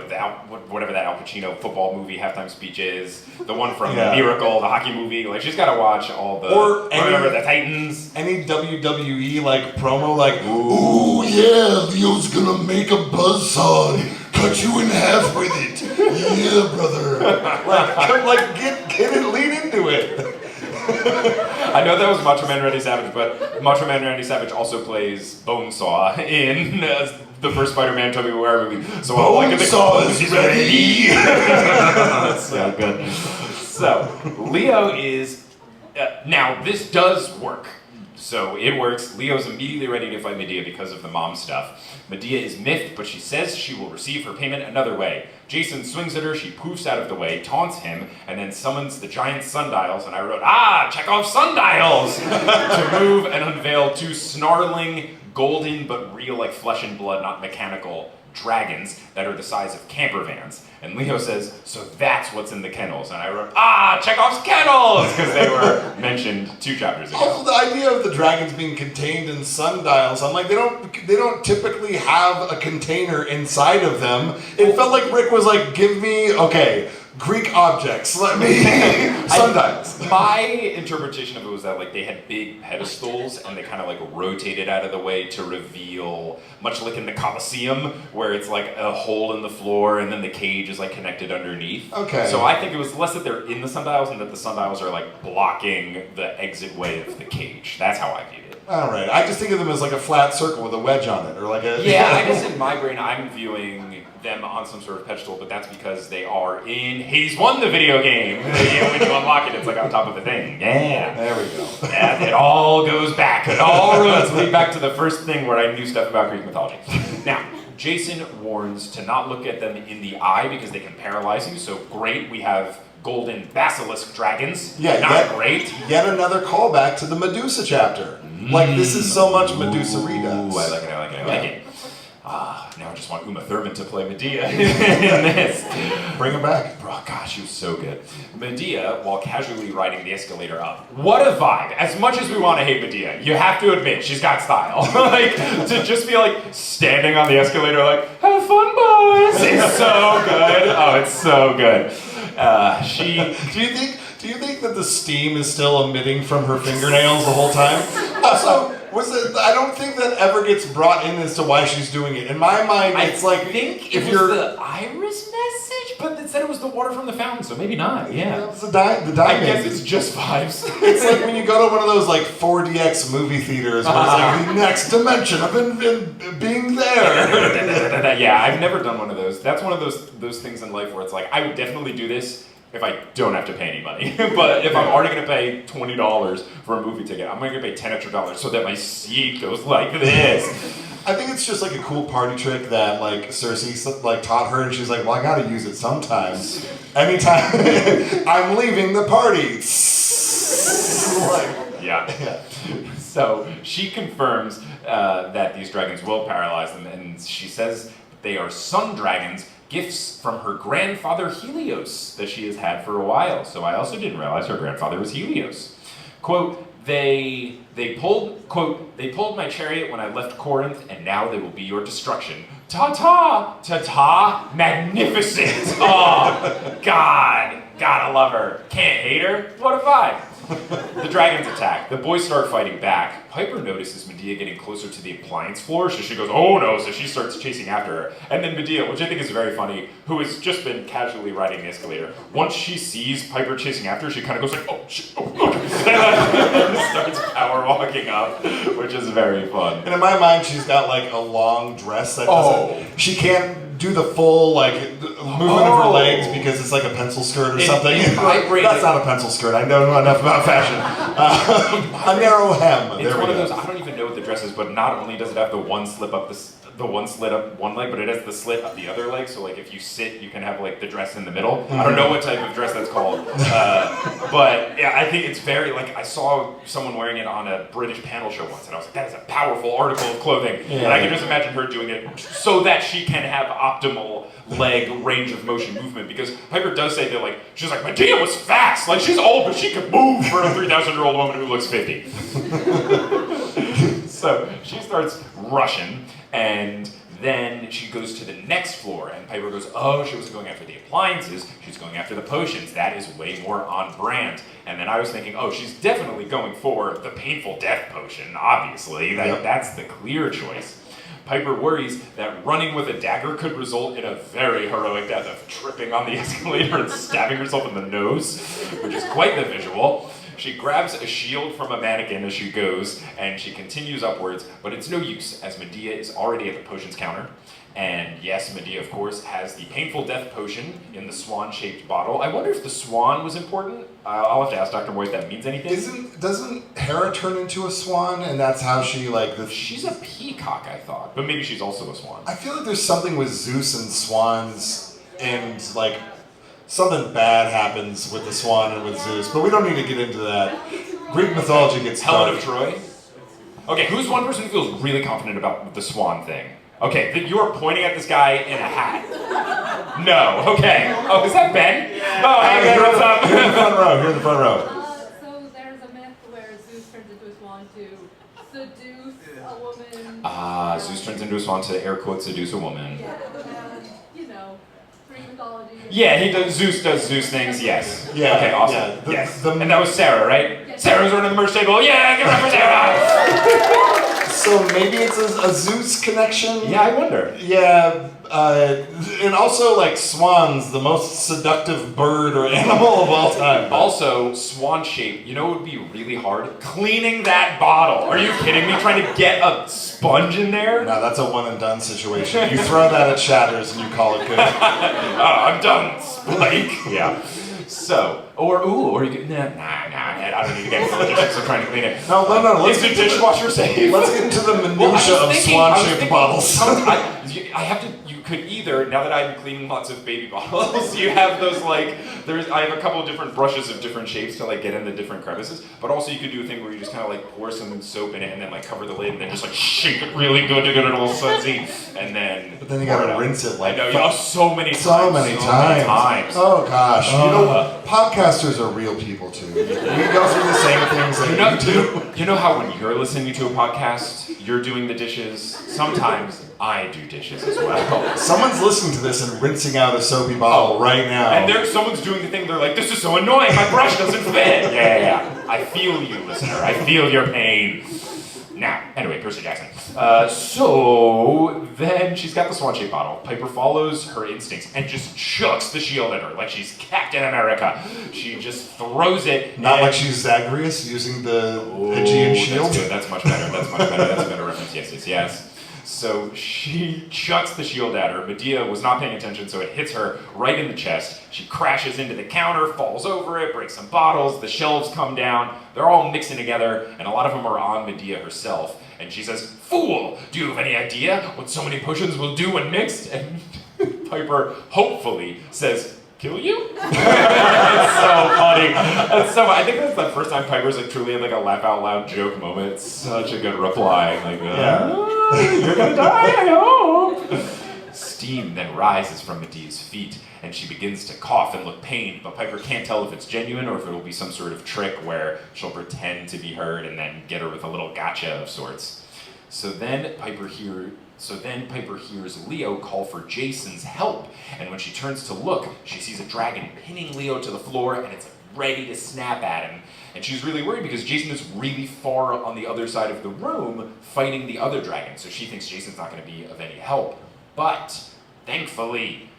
whatever that Al Pacino football movie halftime speech is, the one from Miracle, the hockey movie. Like she's got to watch all the the Titans. Any WWE like promo, like, ooh yeah, Leo's gonna make a buzzsaw, cut you in half with it. Yeah, brother. like get it, lean into it. I know that was Macho Man Randy Savage, but Macho Man Randy Savage also plays Bonesaw in the first Spider-Man Tobey Maguire movie. So Bonesaw is ready! So good. So, Leo is... now, this does work. So it works. Leo's immediately ready to fight Medea because of the mom stuff. Medea is miffed, but she says she will receive her payment another way. Jason swings at her, she poofs out of the way, taunts him, and then summons the giant sundials, and I wrote, Chekhov's sundials! to move and unveil two snarling, golden, but real like flesh and blood, not mechanical, dragons that are the size of camper vans. And Leo says, so that's what's in the kennels. And I wrote, Chekhov's kennels! Because they were mentioned 2 chapters ago. Also, the idea of the dragons being contained in sundials, I'm like, they don't typically have a container inside of them. It felt like Rick was like, give me, Greek objects, let me, sundials. My interpretation of it was that like they had big pedestals and they kind of like rotated out of the way to reveal, much like in the Colosseum, where it's like a hole in the floor and then the cage is like connected underneath. Okay. So I think it was less that they're in the sundials and that the sundials are like blocking the exit way of the cage. That's how I viewed it. All right, I just think of them as like a flat circle with a wedge on it, or like a... Yeah, I guess in my brain I'm viewing them on some sort of pedestal, but that's because they are in Hades 1, the video game. When you unlock it, it's like on top of a thing. Yeah. There we go. And it all goes back. It all roads lead back to the first thing where I knew stuff about Greek mythology. Now, Jason warns to not look at them in the eye because they can paralyze you, so great, we have golden basilisk dragons. Yeah, not great. Yet another callback to the Medusa chapter. Like, this is so much Medusa redux. Ooh, I like it. Now I just want Uma Thurman to play Medea in this. Bring her back. Oh gosh, she was so good. Medea, while casually riding the escalator up. What a vibe. As much as we want to hate Medea, you have to admit, she's got style. Like, to just be like, standing on the escalator like, have fun, boys. It's so good. Oh, it's so good. Do you think that the steam is still emitting from her fingernails the whole time? Also, I don't think that ever gets brought in as to why she's doing it. In my mind, it's like I think it was the iris message, but it said it was the water from the fountain, so maybe not. Yeah, it's the diamond. I guess it's just vibes. It's like when you go to one of those like 4DX movie theaters where it's like the next dimension of being there. Yeah, I've never done one of those. That's one of those things in life where it's like I would definitely do this if I don't have to pay any money. But if I'm already going to pay $20 for a movie ticket, I'm going to pay $10 extra so that my seat goes like this. I think it's just like a cool party trick that like Cersei like taught her, and she's like, well, I gotta use it sometimes. Anytime I'm leaving the party. Yeah. So she confirms that these dragons will paralyze them, and she says they are sun dragons, gifts from her grandfather Helios that she has had for a while. So I also didn't realize her grandfather was Helios. Quote, they pulled They pulled my chariot when I left Corinth, and now they will be your destruction. Ta-ta! Ta-ta! Magnificent! Oh, God! Gotta love her. Can't hate her? What if I? The dragons attack. The boys start fighting back. Piper notices Medea getting closer to the appliance floor, so she goes, oh no, so she starts chasing after her. And then Medea, which I think is very funny, who has just been casually riding the escalator, once she sees Piper chasing after her, she kind of goes like, oh shit, oh, and starts power walking up, which is very fun. And in my mind, she's got like a long dress that doesn't, she can't do the full like movement of her legs because it's like a pencil skirt or something. That's not a pencil skirt. I don't know enough about fashion. A narrow hem. It's one of those. I don't even know what the dress is, but not only does it have the one slip up the one slit up one leg, but it has the slit up the other leg. So like if you sit, you can have like the dress in the middle. Mm-hmm. I don't know what type of dress that's called, but yeah, I think it's very like I saw someone wearing it on a British panel show once, and I was like, that is a powerful article of clothing. Yeah. And I can just imagine her doing it so that she can have optimal leg range of motion movement, because Piper does say that like she's like Medea was fast, like she's old but she could move for a 3,000-year-old woman who looks 50. So she starts rushing, and then she goes to the next floor, and Piper goes, oh, she wasn't going after the appliances, she's going after the potions. That is way more on brand. And then I was thinking, oh, she's definitely going for the painful death potion, obviously. That's the clear choice. Piper worries that running with a dagger could result in a very heroic death of tripping on the escalator and stabbing herself in the nose, which is quite the visual. She grabs a shield from a mannequin as she goes, and she continues upwards, but it's no use, as Medea is already at the potions counter. And yes, Medea, of course, has the painful death potion in the swan-shaped bottle. I wonder if the swan was important. I'll have to ask Dr. Moy if that means anything. Doesn't Hera turn into a swan, and that's how she, like... She's a peacock, I thought, but maybe she's also a swan. I feel like there's something with Zeus and swans, and, like, something bad happens with the swan and with Zeus, but we don't need to get into that. Greek mythology gets Helen of Troy? Okay, who's one person who feels really confident about the swan thing? Okay, you are pointing at this guy in a hat. No, okay. Oh, is that Ben? Yeah. Oh, hey Ben, what's up? Here in the front row, here in the front row. So there's a myth where Zeus turns into a swan to seduce a woman. Zeus turns into a swan to, air quotes, seduce a woman. Yeah, and, you know, Greek mythology. Yeah, Zeus does Zeus things, yes. Yeah. Okay, awesome. Yeah, yes. And that was Sarah, right? Yes. Sarah's running the merch table. Yeah, give it up for Sarah! So maybe it's a Zeus connection? Yeah, I wonder. Yeah, and also like swans, the most seductive bird or animal of all time. Also, swan shape, you know what would be really hard? Cleaning that bottle. Are you kidding me? Trying to get a sponge in there? No, that's a one and done situation. You throw that at Shatters and you call it good. I'm done, Spike. Yeah. So, or you could, nah, I don't need to get into the logistics of trying to clean it. No, Is the dishwasher safe? Let's get into the minutia of swan-shaped bottles. I have to, you could either, now that I'm cleaning lots of baby bottles, you have those like, I have a couple of different brushes of different shapes to like get in the different crevices, but also you could do a thing where you just kind of like pour some soap in it and then like cover the lid and then just like shake it really good to get it all sudsy, and then But then you gotta rinse it like... I know, so many times. Oh gosh, you know, podcasters are real people too. We go through the same things that you do. You know how when you're listening to a podcast, you're doing the dishes? Sometimes I do dishes as well. Someone's listening to this and rinsing out a soapy bottle right now. And someone's doing the thing, they're like, this is so annoying, my brush doesn't fit. Yeah. I feel you, listener. I feel your pain. Now, anyway, Percy Jackson. So then she's got the swan-shaped bottle. Piper follows her instincts and just chucks the shield at her like she's Captain America. She just throws it. Not like she's Zagreus using the Aegean shield. That's good. That's much better. That's a better reference. Yes. So she chucks the shield at her. Medea was not paying attention, so it hits her right in the chest. She crashes into the counter, falls over it, breaks some bottles, the shelves come down. They're all mixing together, and a lot of them are on Medea herself. And she says, "Fool, do you have any idea what so many potions will do when mixed?" And Piper hopefully says, "Kill you?" It's so funny. I think that's the first time Piper's like truly had like a laugh out loud joke moment. It's such a good reply. Like, you're gonna die, I hope. Steam then rises from Medea's feet, and she begins to cough and look pained, but Piper can't tell if it's genuine or if it'll be some sort of trick where she'll pretend to be hurt and then get her with a little gotcha of sorts. So then Piper hears Leo call for Jason's help, and when she turns to look, she sees a dragon pinning Leo to the floor, and it's ready to snap at him. And she's really worried because Jason is really far on the other side of the room fighting the other dragon, so she thinks Jason's not going to be of any help. But, thankfully,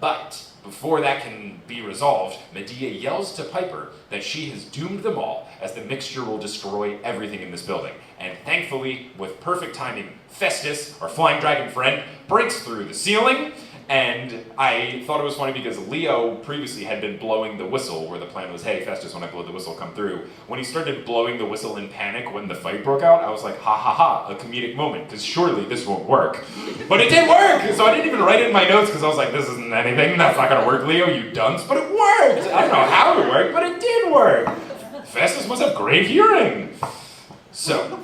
but before that can be resolved, Medea yells to Piper that she has doomed them all, as the mixture will destroy everything in this building. And thankfully, with perfect timing, Festus, our flying dragon friend, breaks through the ceiling. And I thought it was funny because Leo previously had been blowing the whistle, where the plan was, hey, Festus, when I blow the whistle, come through. When he started blowing the whistle in panic when the fight broke out, I was like, ha ha ha, a comedic moment, because surely this won't work. But it did work! So I didn't even write it in my notes, because I was like, this isn't anything, that's not gonna work, Leo, you dunce. But it worked! I don't know how it worked, but it did work! Festus must have great hearing! So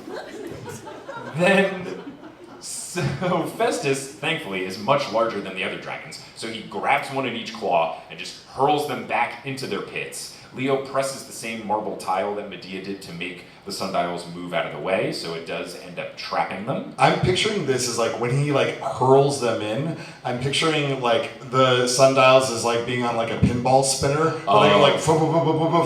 Festus, thankfully, is much larger than the other dragons, so he grabs one in each claw and just hurls them back into their pits. Leo presses the same marble tile that Medea did to make the sundials move out of the way, so it does end up trapping them. I'm picturing this as like when he like hurls them in, I'm picturing like the sundials as like being on like a pinball spinner, where they go like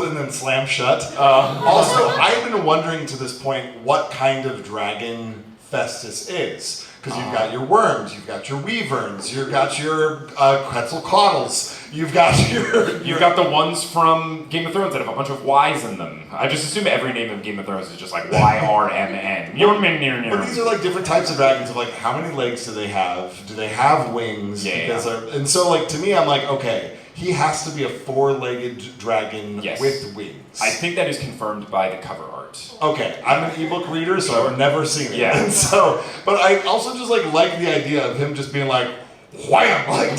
and then slam shut. Also, I've been wondering to this point what kind of dragon Festus is. Because you've got your worms, you've got your weaverns, you've got your Quetzalcoatls, you've got the ones from Game of Thrones that have a bunch of Y's in them. I just assume every name in Game of Thrones is just like YRMN. But these are like different types of dragons of like how many legs do they have? Do they have wings? And so like to me I'm like, okay, he has to be a four-legged dragon with wings. I think that is confirmed by the cover art. Okay, I'm an ebook reader, so I've never seen it. Yeah. And so, but I also just like the idea of him just being like, wham, like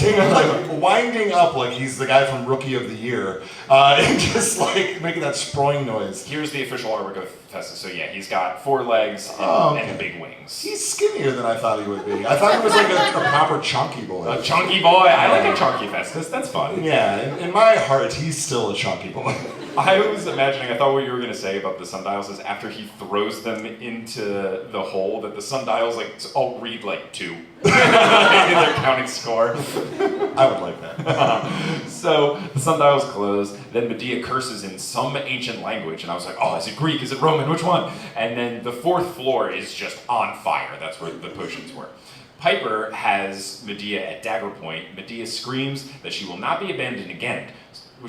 winding up like he's the guy from Rookie of the Year, and just like making that sproing noise. Here's the official artwork of Festus. So yeah, he's got 4 legs and big wings. He's skinnier than I thought he would be. I thought he was like a proper chunky boy. A chunky boy. I like a chunky Festus. That's fun. Yeah, in my heart, he's still a chunky boy. I was imagining, I thought what you were going to say about the sundials is after he throws them into the hole, that the sundials like all read like 2 in their counting score. I would like that. So the sundials close, then Medea curses in some ancient language, and I was like, oh, is it Greek, is it Roman, which one? And then the 4th floor is just on fire. That's where the potions were. Piper has Medea at dagger point. Medea screams that she will not be abandoned again. So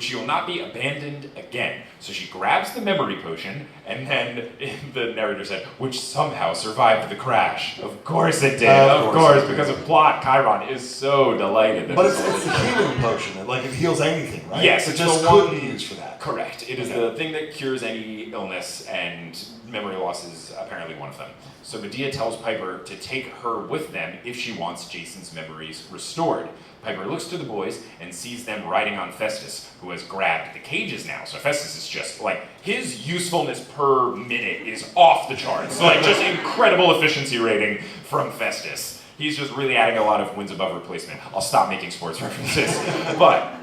she grabs the memory potion, and then the narrator said, which somehow survived the crash. Of course it did. Of course, because of plot. Chiron is so delighted. But it's the healing potion. It heals anything, right? Yes, it just could be used for that. Correct. It is the thing that cures any illness, and memory loss is apparently one of them. So Medea tells Piper to take her with them if she wants Jason's memories restored. Piper looks to the boys and sees them riding on Festus, who has grabbed the cages now. So Festus is just, like, his usefulness per minute is off the charts. Like, just incredible efficiency rating from Festus. He's just really adding a lot of wins above replacement. I'll stop making sports references. But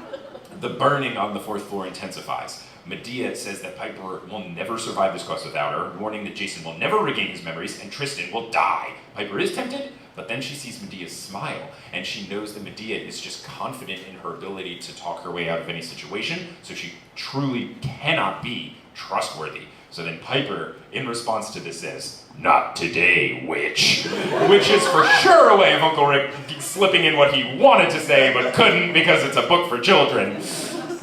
the burning on the 4th floor intensifies. Medea says that Piper will never survive this quest without her, warning that Jason will never regain his memories and Tristan will die. Piper is tempted, but then she sees Medea's smile, and she knows that Medea is just confident in her ability to talk her way out of any situation, so she truly cannot be trustworthy. So then Piper, in response to this, says, "Not today, witch." Which is for sure a way of Uncle Rick slipping in what he wanted to say, but couldn't because it's a book for children.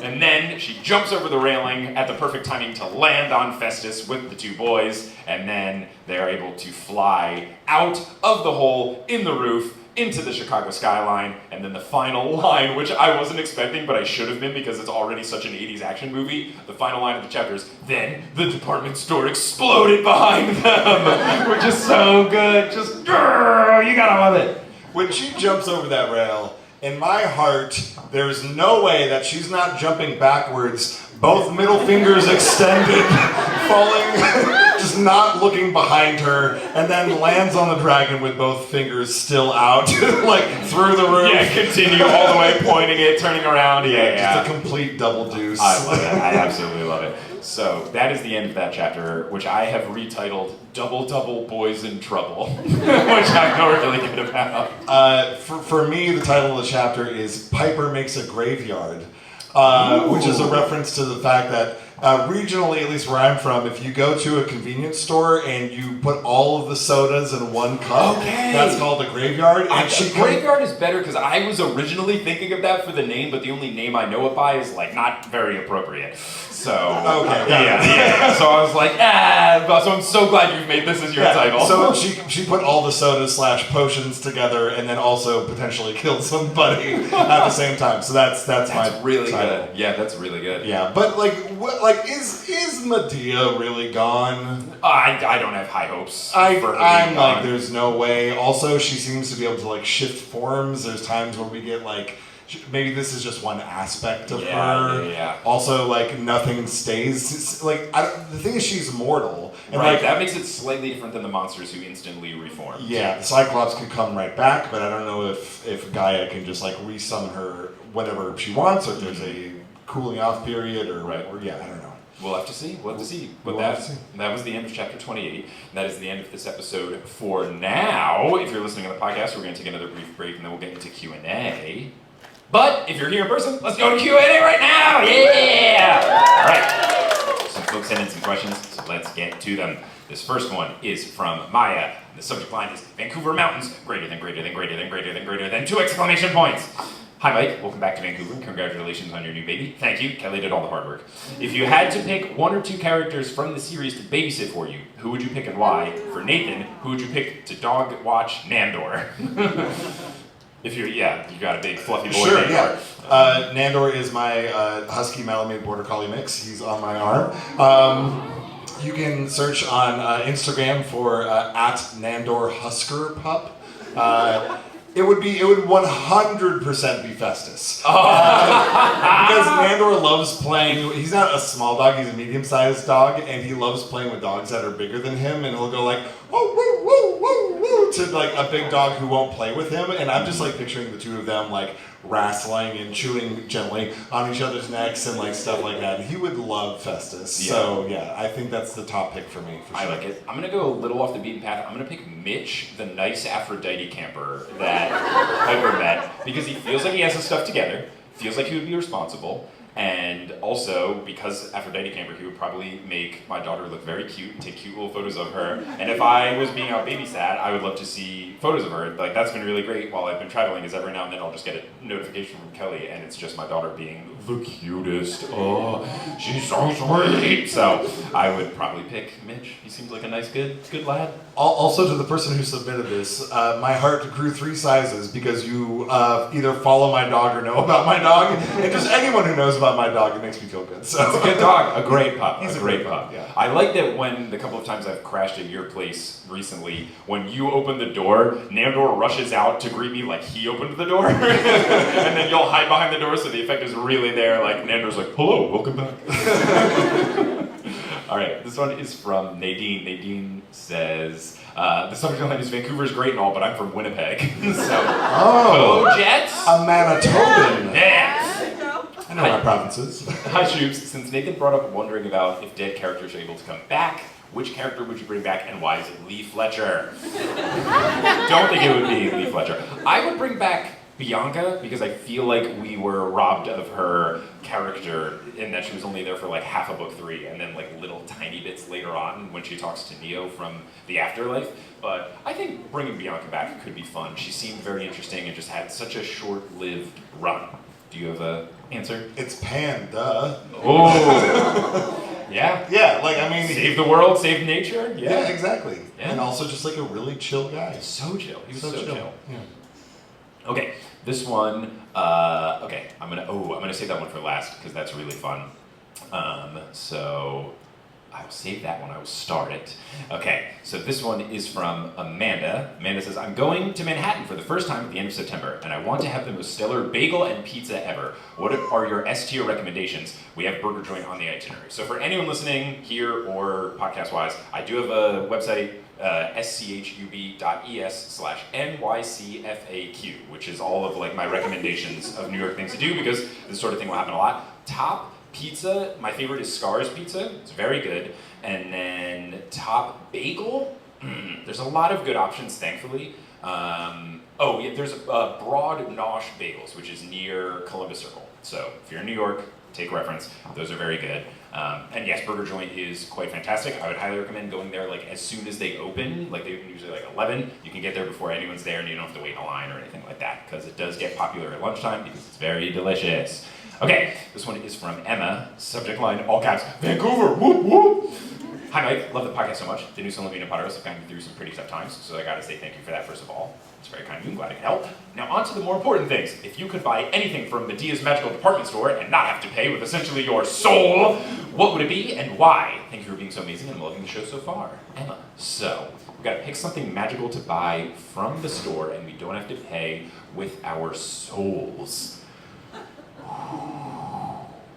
And then she jumps over the railing at the perfect timing to land on Festus with the 2 boys, and then they are able to fly out of the hole in the roof into the Chicago skyline, and then the final line, which I wasn't expecting, but I should have been because it's already such an 80s action movie, the final line of the chapter is, "Then the department store exploded behind them," which is so good. Just, you gotta love it. When she jumps over that rail, in my heart, there's no way that she's not jumping backwards, both middle fingers extended, falling, just not looking behind her, and then lands on the dragon with both fingers still out, like through the roof. Yeah, continue all the way, pointing it, turning around. Yeah. Just a complete double deuce. I love it. I absolutely love it. So that is the end of that chapter, which I have retitled Double Double Boys in Trouble, which I know really good about. For me, the title of the chapter is Piper Makes a Graveyard, which is a reference to the fact that regionally, at least where I'm from, if you go to a convenience store and you put all of the sodas in one cup, that's called a graveyard. And graveyard is better because I was originally thinking of that for the name, but the only name I know it by is like not very appropriate. So yeah. So I was like, so I'm so glad you've made this as your title. So she put all the sodas / potions together and then also potentially killed somebody at the same time. So that's my really title. good. Yeah, that's really good. Yeah, but is Medea really gone? I don't have high hopes. I'm like, there's no way. Also, she seems to be able to like shift forms. There's times where we get like, maybe this is just one aspect of her. Yeah. Also, like nothing stays. Like the thing is, she's mortal. And right. Like, that makes it slightly different than the monsters who instantly reform. Yeah, the Cyclops can come right back, but I don't know if Gaia can just like resummon her whenever she wants, or if there's a cooling off period, or I don't know. We'll have to see. But that was the end of chapter 28. That is the end of this episode for now. If you're listening on the podcast, we're going to take another brief break, and then we'll get into Q&A. But if you're here in person, let's go to Q&A right now! Yeah! All right. Some folks sent in some questions, so let's get to them. This first one is from Maya. The subject line is Vancouver mountains greater than 2 exclamation points. Hi Mike, welcome back to Vancouver. Congratulations on your new baby. Thank you, Kelly did all the hard work. If you had to pick 1 or 2 characters from the series to babysit for you, who would you pick and why? For Nathan, who would you pick to dog watch Nandor? If you got a big fluffy boy. Sure, Nandor. yeah. Nandor is my husky Malamute border collie mix. He's on my arm. You can search on Instagram for at Nandor Husker Pup. It would 100% be Festus. Because Nandor loves playing. He's not a small dog, he's a medium-sized dog, and he loves playing with dogs that are bigger than him, and he'll go like, woo, woo, woo, woo, woo, to like a big dog who won't play with him, and I'm just like picturing the two of them like wrestling and chewing gently on each other's necks and like stuff like that. And he would love Festus. Yeah. So yeah, I think that's the top pick for me. For sure. I like it. I'm gonna go a little off the beaten path. I'm gonna pick Mitch, the nice Aphrodite camper that Piper met, because he feels like he has his stuff together, feels like he would be responsible, and also because Aphrodite camper, he would probably make my daughter look very cute and take cute little photos of her. And if I was being out babysat, I would love to see photos of her. Like that's been really great while I've been traveling, is every now and then I'll just get a notification from Kelly and it's just my daughter being the cutest. Oh, she's so sweet. So I would probably pick Mitch. He seems like a nice, good lad. Also, to the person who submitted this, my heart grew 3 sizes because you either follow my dog or know about my dog, and just anyone who knows about my dog, it makes me feel good. So it's a good dog, a great pup. He's a great pup. Yeah. I like that when the couple of times I've crashed at your place recently, when you open the door, Nandor rushes out to greet me like he opened the door, and then you'll hide behind the door so the effect is really there. Like Nandor's like, "Hello, welcome back." All right, this one is from Nadine. Nadine says, the subject line is Vancouver's great and all, but I'm from Winnipeg. So, Jets? A Manitoban. Yeah. I know my provinces. Hi, Shoops. Since Nathan brought up wondering about if dead characters are able to come back, which character would you bring back and why is it Lee Fletcher? Don't think it would be Lee Fletcher. I would bring back Bianca, because I feel like we were robbed of her character in that she was only there for like half of book 3 and then like little tiny bits later on when she talks to Neo from the afterlife. But I think bringing Bianca back could be fun. She seemed very interesting and just had such a short-lived run. Do you have an answer? It's Pan, duh. Oh. Yeah. Yeah, like I mean, save the world, save nature. Yeah, exactly. Yeah. And also just like a really chill guy. So chill. He was so chill. Yeah. Okay, this one. I'm gonna save that one for last because that's really fun. I will save that one. I will start it. Okay, so this one is from Amanda. Amanda says, I'm going to Manhattan for the first time at the end of September, and I want to have the most stellar bagel and pizza ever. What are your S-tier recommendations? We have Burger Joint on the itinerary. So for anyone listening here or podcast-wise, I do have a website, schub.es/NYCFAQ, which is all of like my recommendations of New York things to do, because this sort of thing will happen a lot. Top pizza, my favorite is Scar's Pizza. It's very good. And then top bagel, there's a lot of good options, thankfully. There's Broad Nosh Bagels, which is near Columbus Circle. So if you're in New York, take reference. Those are very good. And yes, Burger Joint is quite fantastic. I would highly recommend going there like as soon as they open. Like they open usually like 11. You can get there before anyone's there, and you don't have to wait in a line or anything like that, because it does get popular at lunchtime because it's very delicious. Okay, this one is from Emma. Subject line, all caps, Vancouver, whoop whoop. Hi Mike, love the podcast so much. The new Olympian Potteros have gotten me through some pretty tough times, so I gotta say thank you for that first of all. It's very kind of you, I'm glad I could help. Now on to the more important things. If you could buy anything from Medea's magical department store and not have to pay with essentially your soul, what would it be and why? Thank you for being so amazing and I'm loving the show so far. Emma. So, we've gotta pick something magical to buy from the store and we don't have to pay with our souls.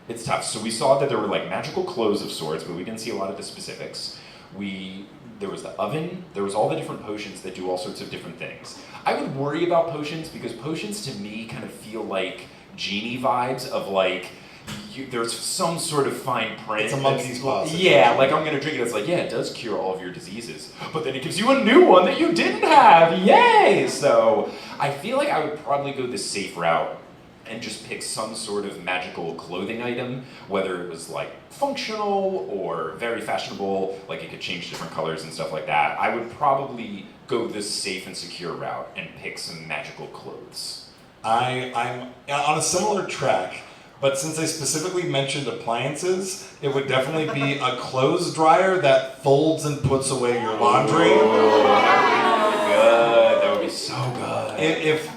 It's tough. So we saw that there were like magical clothes of sorts, but we didn't see a lot of the specifics. There was the oven, there was all the different potions that do all sorts of different things. I would worry about potions because potions to me kind of feel like genie vibes of like, there's some sort of fine print. It's a monkey's paw. Yeah, like I'm gonna drink it, it's like, yeah, it does cure all of your diseases, but then it gives you a new one that you didn't have, yay! So I feel like I would probably go the safe route and just pick some sort of magical clothing item, whether it was like functional or very fashionable, like it could change different colors and stuff like that. I would probably go this safe and secure route and pick some magical clothes. I'm on a similar track, but since I specifically mentioned appliances, it would definitely be a clothes dryer that folds and puts away your laundry. Oh, that would be good. That would be so good. If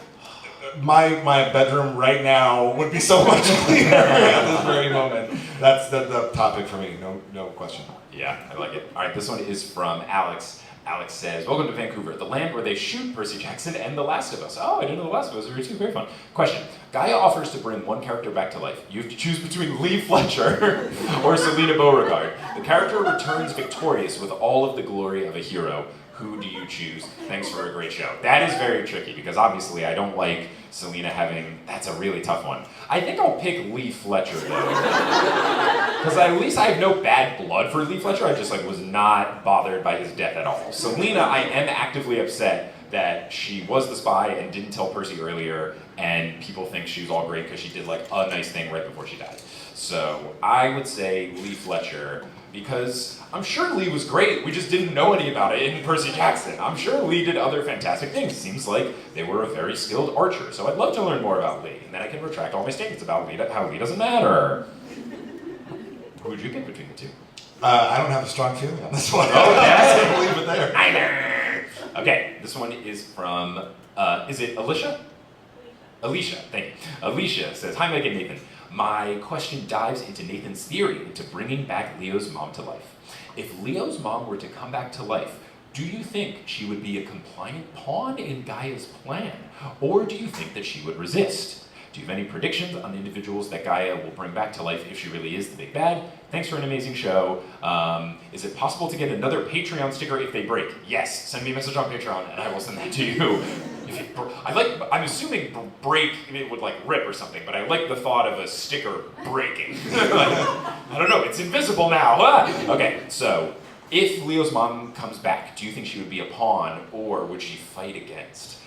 my bedroom right now would be so much cleaner at this very moment. That's the topic for me, no question. Yeah, I like it. All right, this one is from Alex. Alex says, welcome to Vancouver, the land where they shoot Percy Jackson and The Last of Us. Oh, I didn't know The Last of Us were too. Very fun. Question. Gaia offers to bring one character back to life. You have to choose between Lee Fletcher or Selena Beauregard. The character returns victorious with all of the glory of a hero. Who do you choose? Thanks for a great show. That is very tricky because obviously I don't like Selena having, that's a really tough one. I think I'll pick Lee Fletcher though. Because at least I have no bad blood for Lee Fletcher, I just like was not bothered by his death at all. Selena, I am actively upset that she was the spy and didn't tell Percy earlier, and people think she was all great because she did like a nice thing right before she died. So I would say Lee Fletcher, because I'm sure Lee was great, we just didn't know any about it in Percy Jackson. I'm sure Lee did other fantastic things. Seems like they were a very skilled archer, so I'd love to learn more about Lee, and then I can retract all my statements about Lee, how Lee doesn't matter. Who would you pick between the two? I don't have a strong feeling on this one. Oh, yes? I'm gonna leave it there. Either. Okay, this one is from, is it Alicia? Alicia, thank you. Alicia says, hi Mike and Nathan. My question dives into Nathan's theory into bringing back Leo's mom to life. If Leo's mom were to come back to life, do you think she would be a compliant pawn in Gaia's plan? Or do you think that she would resist? Do you have any predictions on the individuals that Gaia will bring back to life if she really is the big bad? Thanks for an amazing show. Is it possible to get another Patreon sticker if they break? Yes, send me a message on Patreon and I will send that to you. I'm assuming break, it would like rip or something, but I like the thought of a sticker breaking. I don't know, it's invisible now. Ah! Okay, so if Leo's mom comes back, do you think she would be a pawn or would she fight against?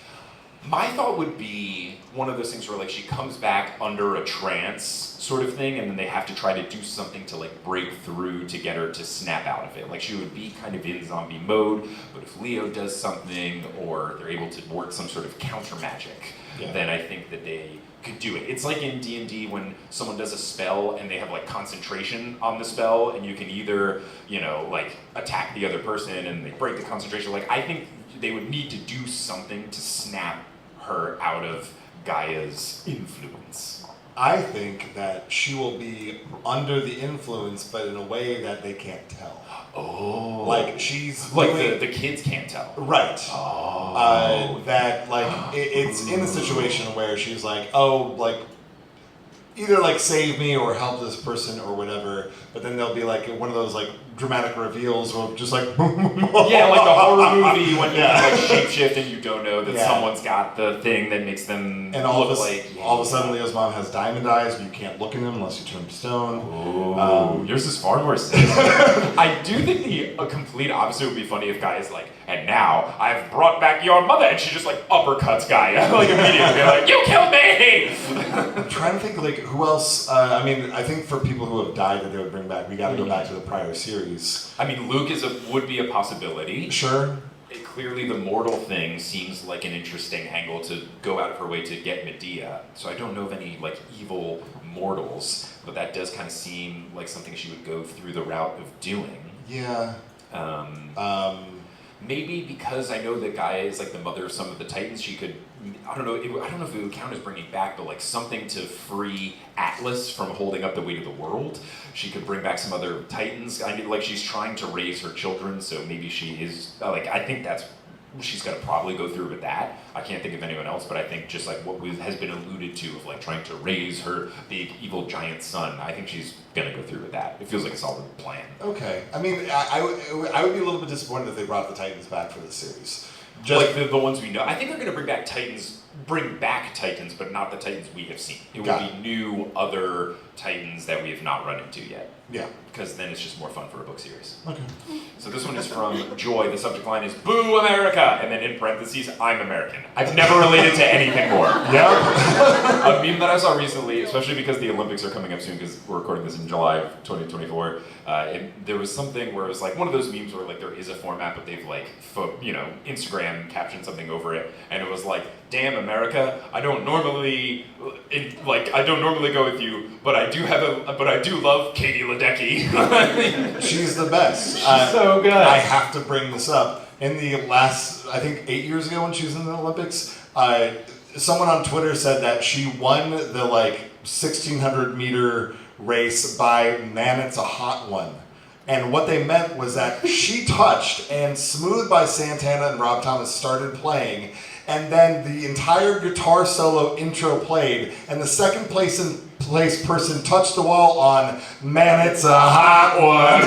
My thought would be one of those things where like she comes back under a trance sort of thing and then they have to try to do something to like break through to get her to snap out of it. Like she would be kind of in zombie mode, but if Leo does something or they're able to work some sort of counter magic, then I think that they could do it. It's like in D&D when someone does a spell and they have like concentration on the spell and you can either, you know, like attack the other person and they break the concentration. Like I think they would need to do something to snap her out of Gaia's influence. I think that she will be under the influence, but in a way that they can't tell. Oh. Like she's like doing, the kids can't tell. right. Oh. That like it's in a situation where she's like, oh, like either like save me or help this person or whatever. But then there'll be like one of those like dramatic reveals where just like Yeah, like the horror movie when you Yeah. like shapeshift and you don't know that Yeah. someone's got the thing that makes them and all look of a sudden Leo's mom has diamond eyes and you can't look in them unless you turn to stone. Ooh, yours is far more sinister. I do think the complete opposite would be funny if Guy is like, and now I've brought back your mother, and she just like uppercuts Guy like immediately, like, you killed me! I'm trying to think like who else. I mean, I think for people who have died that they would bring back, we got to go back to the prior series. I mean, Luke would be a possibility. Sure. Clearly, the mortal thing seems like an interesting angle to go out of her way to get Medea. So I don't know of any like evil mortals, but that does kind of seem like something she would go through the route of doing. Yeah. Maybe because I know that Gaia is like the mother of some of the Titans, she could, I don't know if it would count as bringing back, but like something to free Atlas from holding up the weight of the world. She could bring back some other Titans. I mean, like she's trying to raise her children, so maybe she is, like, I think that's, she's gonna probably go through with that. I can't think of anyone else, but I think just like what has been alluded to of like trying to raise her big evil giant son, I think she's gonna go through with that. It feels like a solid plan. Okay. I mean, I would be a little bit disappointed if they brought the Titans back for this series. Just like the ones we know. I think they're going to bring back Titans, but not the Titans we have seen. It will be new, other Titans that we have not run into yet. Yeah. Because then it's just more fun for a book series. Okay. So this one is from Joy. The subject line is Boo America! And then in parentheses, I'm American. I've never related to anything more. Yeah. A meme that I saw recently, especially because the Olympics are coming up soon, because we're recording this in July of 2024, there was something where it was like one of those memes where like there is a format, but they've like, Instagram captioned something over it, and it was like, damn America, I don't normally go with you, but I do love Katie Ledecky. She's the best. She's so good. I have to bring this up. In the last, I think 8 years ago when she was in the Olympics, someone on Twitter said that she won the like 1,600 meter race by, man, it's a hot one. And what they meant was that she touched and Smooth by Santana and Rob Thomas started playing, and then the entire guitar solo intro played, and the second place person touched the wall on, man, it's a hot one.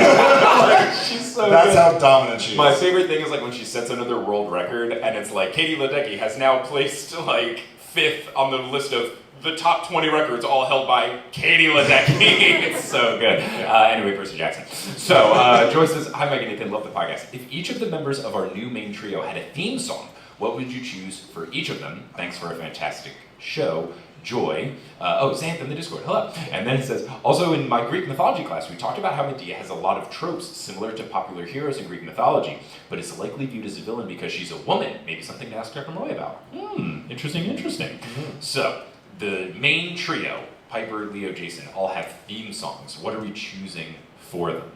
She's so That's good. how dominant she is. My favorite thing is like when she sets another world record, and it's like Katie Ledecky has now placed like 5th on the list of the top 20 records, all held by Katie Ledecky. It's so good. Anyway, Percy Jackson. So, Joy says, hi, Mike and Nathan, love the podcast. If each of the members of our new main trio had a theme song, what would you choose for each of them? Thanks for a fantastic show. Joy. Xanth in the Discord. Hello. And then it says, also in my Greek mythology class, we talked about how Medea has a lot of tropes similar to popular heroes in Greek mythology, but is likely viewed as a villain because she's a woman. Maybe something to ask Dr. Roy about. Interesting. Mm-hmm. So, the main trio, Piper, Leo, Jason, all have theme songs. What are we choosing for them?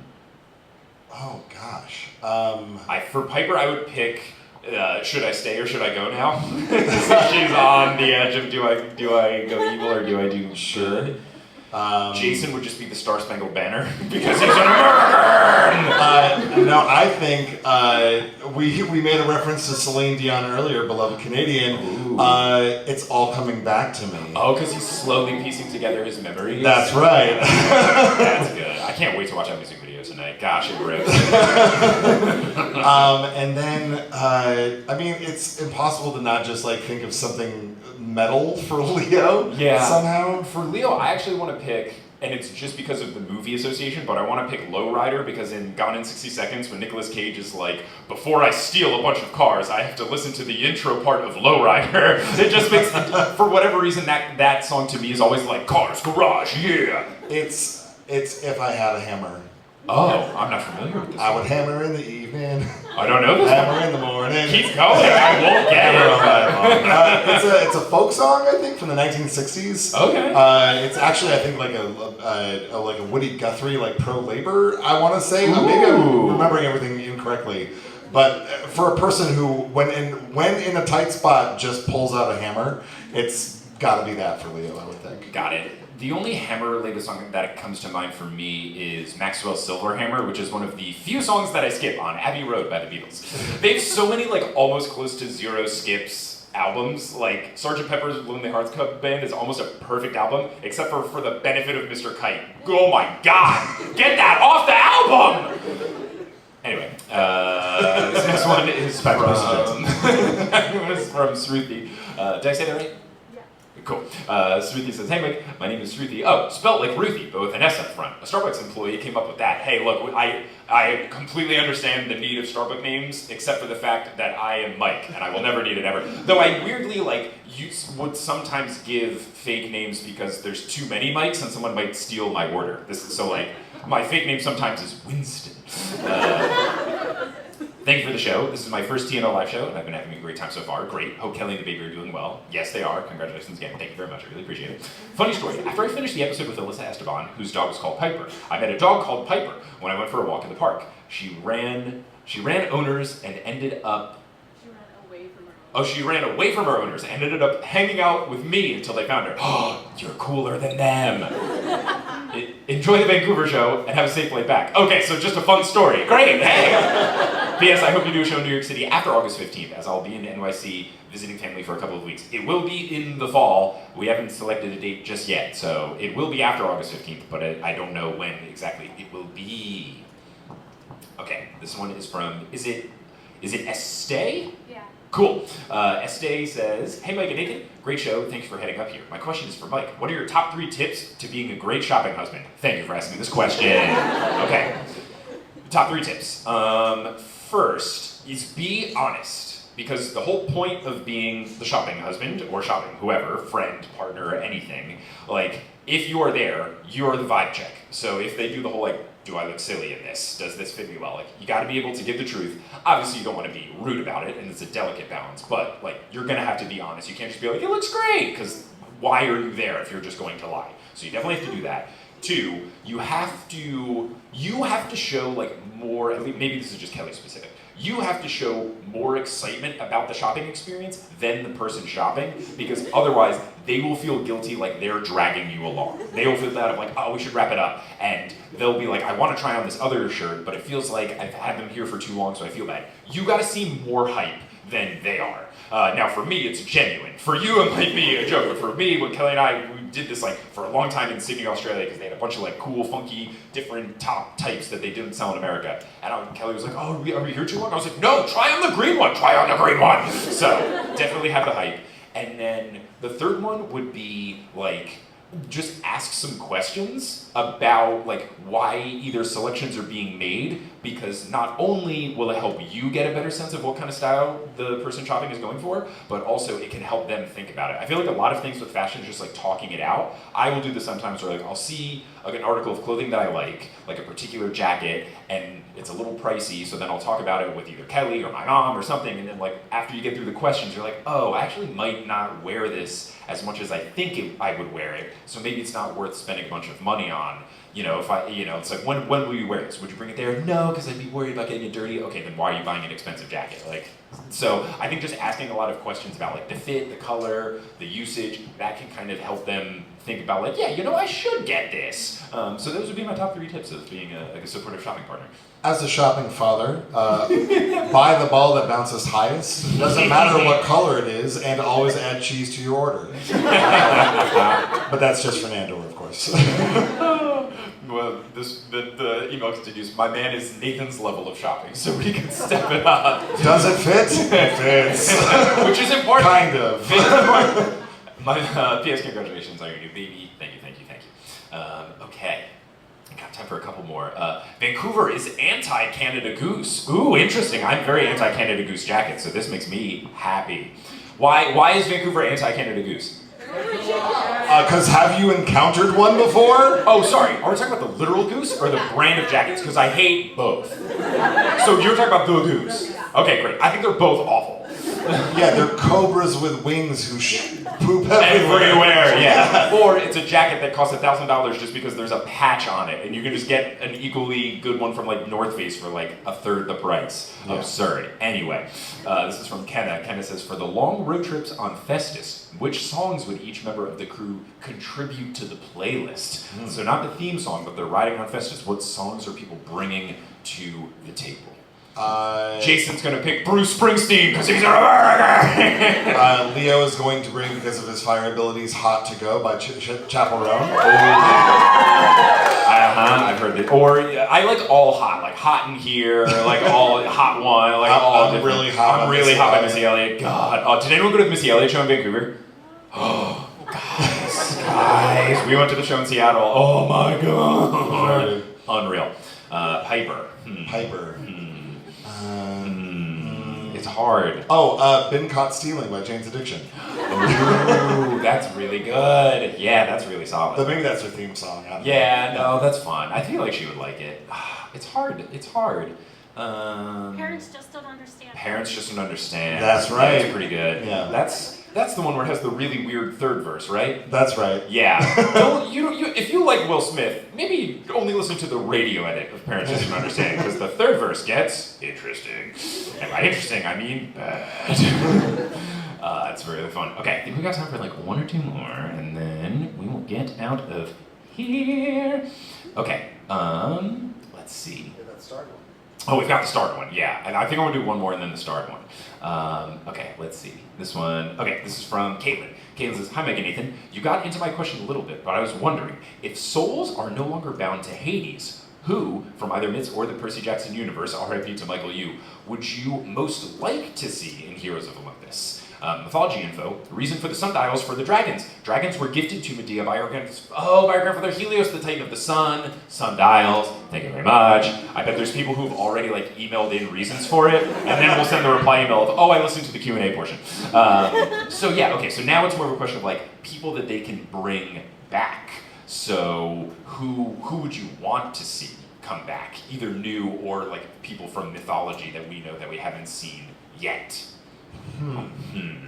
Oh, gosh. For Piper, I would pick Should I Stay or Should I Go Now? So she's on the edge of do I go evil or do I do good? Jason would just be the Star Spangled Banner because he's an American! No, I think we made a reference to Celine Dion earlier, beloved Canadian. It's all coming back to me. Oh, because he's slowly piecing together his memories? That's right. That's good. I can't wait to watch that music video tonight. Gosh, it rips. And then, I mean, it's impossible to not just like think of something metal for Leo. Yeah. Somehow. For Leo, I actually want to pick, and it's just because of the movie association, but I want to pick Lowrider because in Gone in 60 Seconds, when Nicolas Cage is like, before I steal a bunch of cars, I have to listen to the intro part of Lowrider. It just makes, for whatever reason, that song to me is always like, cars, garage, yeah. It's If I Had a Hammer. Oh, I'm not familiar with this I song. would hammer in the evening. I don't know this Hammer one. in the morning. Keep going, I won't get Hammer all it. night long. It's a folk song, I think, from the 1960s. Okay. It's actually, I think, like a Woody Guthrie, like pro-labor, I want to say. Maybe I'm remembering everything incorrectly. But for a person who, when in a tight spot, just pulls out a hammer, it's got to be that for Leo, I would think. Got it. the only Hammer-related song that comes to mind for me is Maxwell's Silver Hammer, which is one of the few songs that I skip on Abbey Road by the Beatles. They have so many like almost close to zero skips albums. Like Sgt. Pepper's Lonely Hearts Club Band is almost a perfect album, except for the benefit of Mr. Kite. Oh my God! Get that off the album! Anyway, this next one is from Sruthi. Did I say that right? Cool. Sruthi says, hey Mike, my name is Sruthi. Oh, spelt like Ruthie, but with an S up front. A Starbucks employee came up with that. Hey, look, I completely understand the need of Starbucks names, except for the fact that I am Mike, and I will never need it ever. Though I weirdly, would sometimes give fake names because there's too many Mikes and someone might steal my order. My fake name sometimes is Winston. Thank you for the show. This is my first TNO live show, and I've been having a great time so far. Great. Hope Kelly and the baby are doing well. Yes, they are. Congratulations again. Thank you very much. I really appreciate it. Funny story. After I finished the episode with Alyssa Esteban, whose dog was called Piper, I met a dog called Piper when I went for a walk in the park. She ran owners and ended up... She ran away from her owners and ended up hanging out with me until they found her. Oh, you're cooler than them. Enjoy the Vancouver show and have a safe flight back. Okay, so just a fun story. Great, hey! P.S. I hope you do a show in New York City after August 15th, as I'll be in NYC visiting family for a couple of weeks. It will be in the fall. We haven't selected a date just yet, so it will be after August 15th, but I don't know when exactly it will be. Okay, this one is from, is it Estee? Yeah. Cool. Estee says, hey Mike and Nathan, great show, thanks for heading up here. My question is for Mike. What are your top 3 tips to being a great shopping husband? Thank you for asking me this question. Okay. Top 3 tips. First is be honest, because the whole point of being the shopping husband, or shopping whoever, friend, partner, anything, if you are there, you're the vibe check. So if they do the whole do I look silly in this? Does this fit me well? You gotta be able to give the truth. Obviously you don't wanna be rude about it, and it's a delicate balance, but you're gonna have to be honest. You can't just be like, it looks great, because why are you there if you're just going to lie? So you definitely have to do that. 2, you have to show more, at least, maybe this is just Kelly specific, you have to show more excitement about the shopping experience than the person shopping, because otherwise they will feel guilty they're dragging you along. They will feel that of oh, we should wrap it up. And they'll be like, I want to try on this other shirt, but it feels like I've had them here for too long, so I feel bad. You gotta seem more hype than they are. Now for me, it's genuine. For you, it might be a joke, but for me, when Kelly and I, we did this for a long time in Sydney, Australia, because they had a bunch of cool, funky, different top types that they didn't sell in America. And Kelly was like, oh, are we here too long? I was like, no, try on the green one, try on the green one. So definitely have the hype. And then the third one would be just ask some questions about why either selections are being made, because not only will it help you get a better sense of what kind of style the person shopping is going for, but also it can help them think about it. I feel a lot of things with fashion is just talking it out. I will do this sometimes where I'll see an article of clothing that I like a particular jacket, and it's a little pricey, so then I'll talk about it with either Kelly or my mom or something, and then after you get through the questions, you're oh, I actually might not wear this as much as I think I would wear it, so maybe it's not worth spending a bunch of money on. If it's when will you wear this? Would you bring it there? No, because I'd be worried about getting it dirty. Okay, then why are you buying an expensive jacket? So I think just asking a lot of questions about the fit, the color, the usage, that can kind of help them think about I should get this. So those would be my top 3 tips of being a supportive shopping partner. As a shopping father, buy the ball that bounces highest. Doesn't matter what color it is, and always add cheese to your order. But that's just Fernando, of course. Well, the email continues. My man is Nathan's level of shopping, so we can step it up. Does it fit? It fits. Which is important. Kind of. My P.S. Congratulations on your new baby. Thank you. Okay. I got time for a couple more. Vancouver is anti-Canada Goose. Ooh, interesting. I'm very anti-Canada Goose jacket, so this makes me happy. Why is Vancouver anti-Canada Goose? Because have you encountered one before? Oh, sorry. Are we talking about the literal goose or the brand of jackets? Because I hate both. So you're talking about the goose. Okay, great. I think they're both awful. Yeah, they're cobras with wings who poop everywhere. Everywhere, yeah. Or it's a jacket that costs $1,000 just because there's a patch on it, and you can just get an equally good one from like North Face for like a third the price. Yeah. Absurd. Anyway, this is from Kenna. Kenna says, for the long road trips on Festus, which songs would each member of the crew contribute to the playlist? So not the theme song, but they're riding on Festus. What songs are people bringing to the table? Jason's gonna pick Bruce Springsteen because he's an American. Leo is going to bring, because of his fire abilities, "Hot to Go" by Chapel Roan. I've heard that. Or I like all hot, like Hot in Here, like all Hot One, like all I'm different. really hot. I'm really hot by Missy Elliott. God. Oh, did anyone go to the Missy Elliott show in Vancouver? Oh, guys, we went to the show in Seattle. Oh my God. Unreal. Piper. Piper. It's hard. "Been Caught Stealing" by Jane's Addiction. Ooh, that's really good. Yeah, that's really solid. But maybe that's her theme song. I don't know. Yeah, no, that's fun. I feel like she would like it. It's hard. It's hard. Parents just don't understand. Parents just don't understand. That's right. That's pretty good. Yeah. That's the one where it has the really weird third verse, right? That's right. Yeah. If you like Will Smith, maybe only listen to the radio edit of Parents Just Don't Understand, because the third verse gets interesting. And by interesting, I mean bad. It's really fun. Okay, I think we got time for like one or two more, and then we will get out of here. Okay, let's see. Yeah, that started one. Oh, we've got the starred one, yeah. And I think I'm gonna do one more and then the starred one. Okay, let's see. This one, okay, this is from Caitlin. Caitlin says, "Hi Megan Nathan, you got into my question a little bit, but I was wondering, if souls are no longer bound to Hades, who, from either myths or the Percy Jackson universe, RIP to Michael Yu, would you most like to see in Heroes of Olympus?" Mythology info, the reason for the sundials for the dragons. Dragons were gifted to Medea by her grandfather Helios, the titan of the sun. Sundials, thank you very much. I bet there's people who've already like emailed in reasons for it, and then we'll send the reply email of, I listened to the Q&A portion. So yeah, okay, so now it's more of a question of like people that they can bring back. So who would you want to see come back, either new or like people from mythology that we know that we haven't seen yet?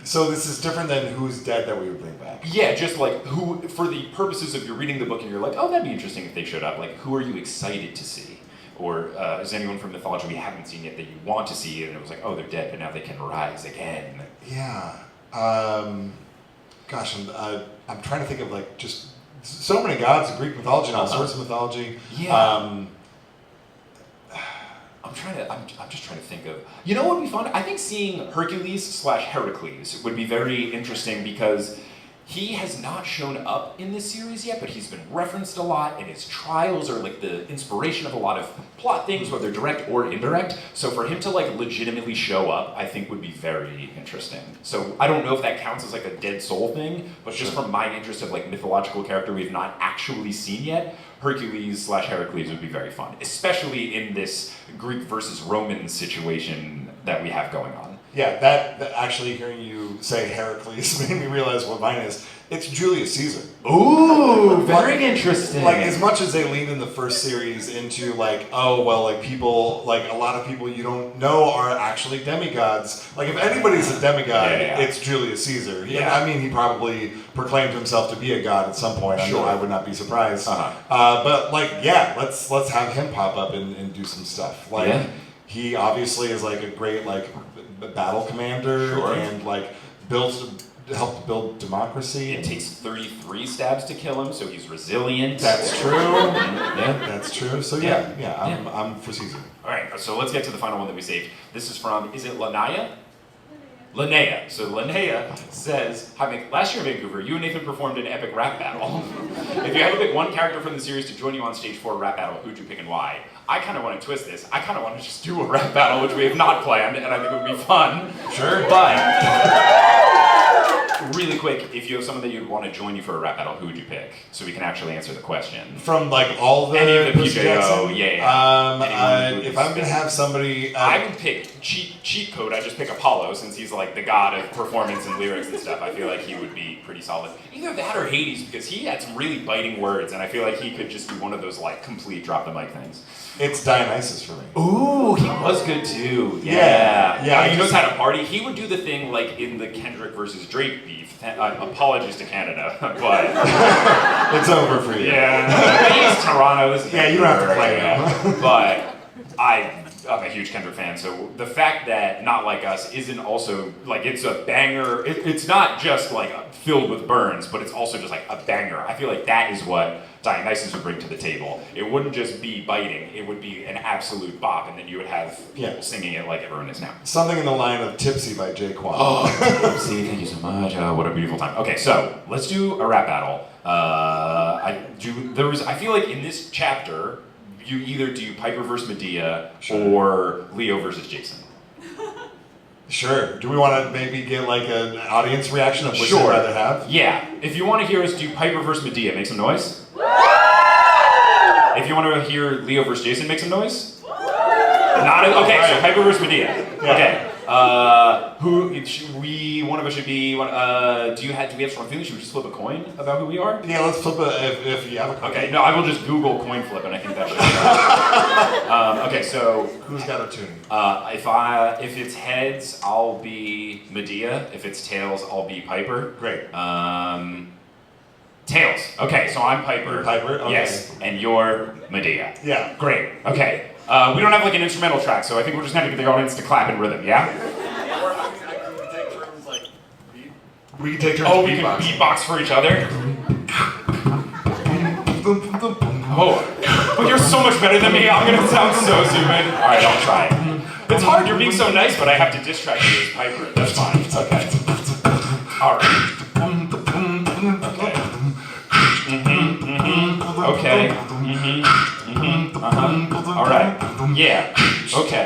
So this is different than who's dead that we would bring back. Yeah, just like who, for the purposes of you're reading the book and you're like, that'd be interesting if they showed up. Like, who are you excited to see? Or is anyone from mythology we haven't seen yet that you want to see? And it was like, they're dead, but now they can rise again. Yeah. Gosh, I'm trying to think of like just so many gods in Greek mythology and all sorts of mythology. Yeah. I'm just trying to think of, what would be fun? I think seeing Hercules/Heracles would be very interesting because he has not shown up in this series yet, but he's been referenced a lot, and his trials are like the inspiration of a lot of plot things, whether direct or indirect. So for him to like legitimately show up, I think would be very interesting. So I don't know if that counts as like a dead soul thing, but just from my interest of like mythological character we've not actually seen yet, Hercules/Heracles would be very fun, especially in this Greek versus Roman situation that we have going on. Yeah, that actually hearing you say Heracles made me realize what mine is. It's Julius Caesar. Ooh, very interesting. Like, as much as they leaned in the first series into like, people, like a lot of people you don't know are actually demigods. Like, if anybody's a demigod, it's Julius Caesar. Yeah. I mean, he probably proclaimed himself to be a god at some point. Sure. I would not be surprised. But let's have him pop up and do some stuff. Like, he obviously is like a great like battle commander and like helped build democracy. It takes 33 stabs to kill him, so he's resilient. That's true. That's true. So I'm for Caesar. All right, so let's get to the final one that we saved. This is from, is it Linnea? Linnea. So Linnea says, "Hi, last year in Vancouver, you and Nathan performed an epic rap battle. If you had to pick one character from the series to join you on stage for a rap battle, who'd you pick and why?" I kind of want to twist this. I kind of want to just do a rap battle, which we have not planned, and I think it would be fun. Sure. But, really quick, if you have someone that you'd want to join you for a rap battle, who would you pick? So we can actually answer the question. From like all the Any of the Percy PJO, Jackson? yeah. If I'm gonna have somebody, I would pick cheat code, I just pick Apollo since he's like the god of performance and lyrics and stuff. I feel like he would be pretty solid. Either that or Hades, because he had some really biting words, and I feel like he could just do one of those like complete drop the mic things. It's Dionysus for me. Ooh, he was good too. Yeah, He knows how to party. He would do the thing like in the Kendrick versus Drake beef. Apologies to Canada, but it's over for you. Yeah, he's Toronto's. Yeah, you don't have to play him. But I'm a huge Kendrick fan, so the fact that Not Like Us isn't also like it's a banger. It's not just like filled with burns, but it's also just like a banger. I feel like that is what Dionysus would bring to the table. It wouldn't just be biting; it would be an absolute bop, and then you would have people singing it like everyone is now. Something in the line of "Tipsy" by Jay Quan. Oh, see, thank you so much. What a beautiful time. Okay, so let's do a rap battle. I feel like in this chapter, you either do Piper versus Medea or Leo versus Jason. Sure. Do we want to maybe get like an audience reaction of which Sure. you'd rather have? Yeah. If you want to hear us do Piper versus Medea, make some noise. If you want to hear Leo versus Jason, make some noise. Okay, so Piper versus Medea. Yeah. Okay. One of us should be. Do we have strong feelings? Should we just flip a coin about who we are? Yeah, let's flip it if you have a coin. Okay, no, I will just Google coin flip, and I think that should. Okay, so who's got a tune? If it's heads, I'll be Medea. If it's tails, I'll be Piper. Great. Tails. Okay, so I'm Piper. You're Piper. Okay. Yes, and you're Medea. Yeah. Great. Okay. We don't have like an instrumental track, so I think we're just gonna get the audience to clap in rhythm. Yeah. We can take turns. Oh, we can beatbox for each other. Oh, but you're so much better than me. I'm gonna sound so stupid. All right, I'll try. It's hard. You're being so nice, but I have to diss track you as Piper. That's fine. Okay. All right. Okay. All right. Yeah. Okay.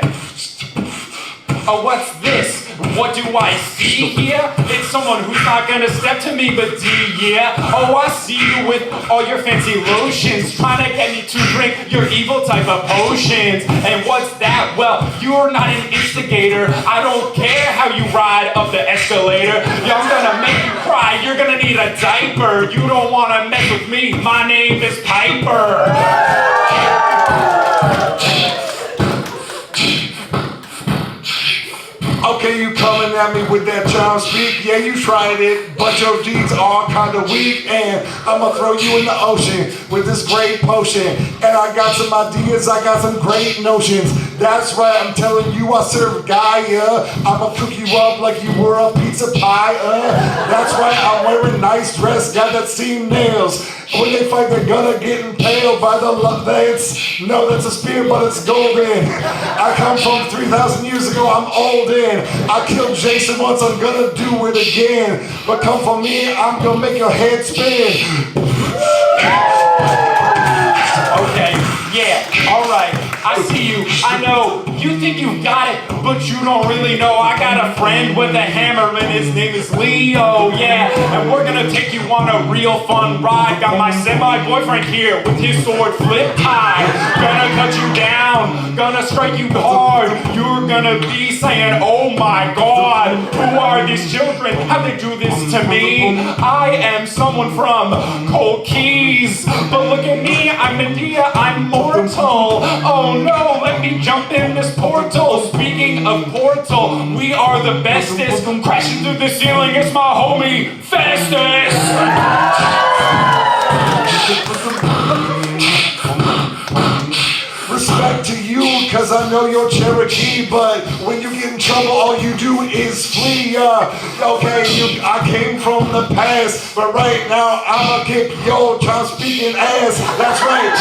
Oh, what's this? What do I see here? It's someone who's not gonna step to me, but yeah. Oh, I see you with all your fancy lotions, trying to get me to drink your evil type of potions. And what's that? Well, you're not an instigator. I don't care how you ride up the escalator. I'm gonna make you cry. You're gonna need a diaper. You don't wanna mess with me. My name is Piper. Okay, you coming at me with that charm speak? Yeah, you tried it, but your deeds are kinda weak. And I'ma throw you in the ocean with this great potion. And I got some ideas, I got some great notions. That's right, I'm telling you, I serve Gaia. I'ma cook you up like you were a pizza pie. That's right, I'm wearing nice dress, got that seam nails. When they fight, they're gonna get impaled by the lance. No, that's a spear, but it's golden. I come from 3,000 years ago, I'm olden. I killed Jason once, I'm gonna do it again. But come for me, I'm gonna make your head spin. Okay, yeah, alright, I see you, I know, you think you got it, but you don't really know. I got a friend with a hammer and his name is Leo, yeah, and we're gonna take you on a real fun ride. Got my semi-boyfriend here with his sword flip high. Gonna cut you down, gonna strike you hard. You're gonna be saying, oh my god, who are these children? How'd they do this to me? I am someone from Cold Keys, but look at me, I'm Medea, I'm mortal. Oh no, let me jump in this portal. Speaking of portal, we are the bestest. Crashing through the ceiling, it's my homie, Festus. Respect to you, cause I know you're Cherokee, but when you get in trouble, all you do is flee. I came from the past, but right now I'ma kick your child-speaking ass. That's right,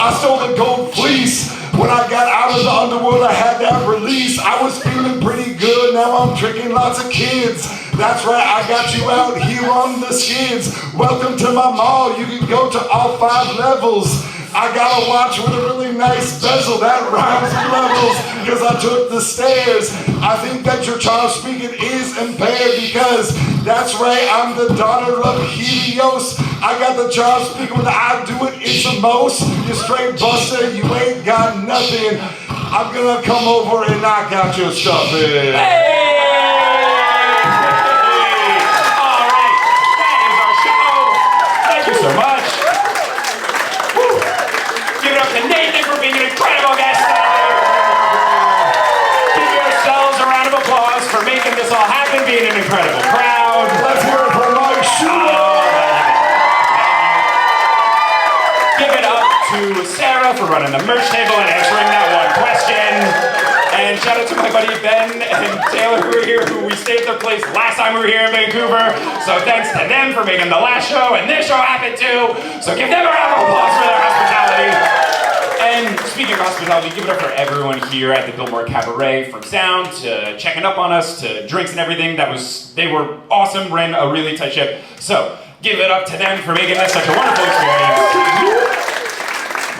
I stole the gold fleece. When I got out of the underworld, I had that release. I was feeling pretty good, now I'm tricking lots of kids. That's right, I got you out here on the skids. Welcome to my mall, you can go to all 5 levels. I got a watch with a really nice bezel that rhymes with levels, because I took the stairs. I think that your child speaking is impaired, because that's right, I'm the daughter of Helios. I got the child speaking when I do it, it's the most. You straight buster, you ain't got nothing. I'm gonna come over and knock out your stuffing. Hey! All right, that is our show. Thank you so much. Woo. Give it up to Nathan for being an incredible guest tonight. Give yourselves a round of applause for making this all happen, being an incredible crowd. Let's hear it for Mike Schubert. Give it up to Sarah for running the merch table and answering that one question. And shout out to my buddy Ben and Taylor who were here, who we stayed at their place last time we were here in Vancouver. So thanks to them for making the last show and this show happen too. So give them a round of applause for their hospitality. And speaking of hospitality, give it up for everyone here at the Biltmore Cabaret, from sound to checking up on us to drinks and everything. They were awesome, ran a really tight ship. So give it up to them for making this such a wonderful experience.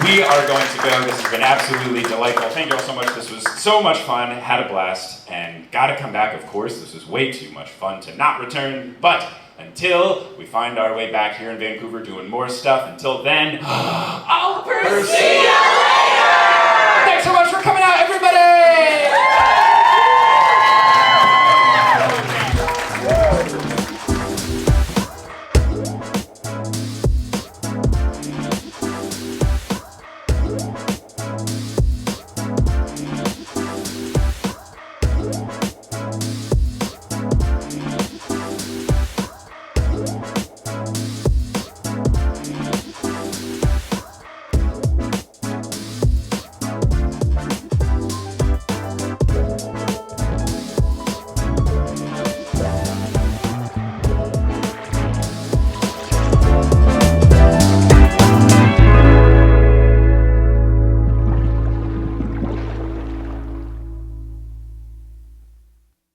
We are going to go. This has been absolutely delightful. Thank you all so much. This was so much fun. Had a blast. And gotta come back, of course. This was way too much fun to not return. But until we find our way back here in Vancouver doing more stuff, until then, I'll pursue you!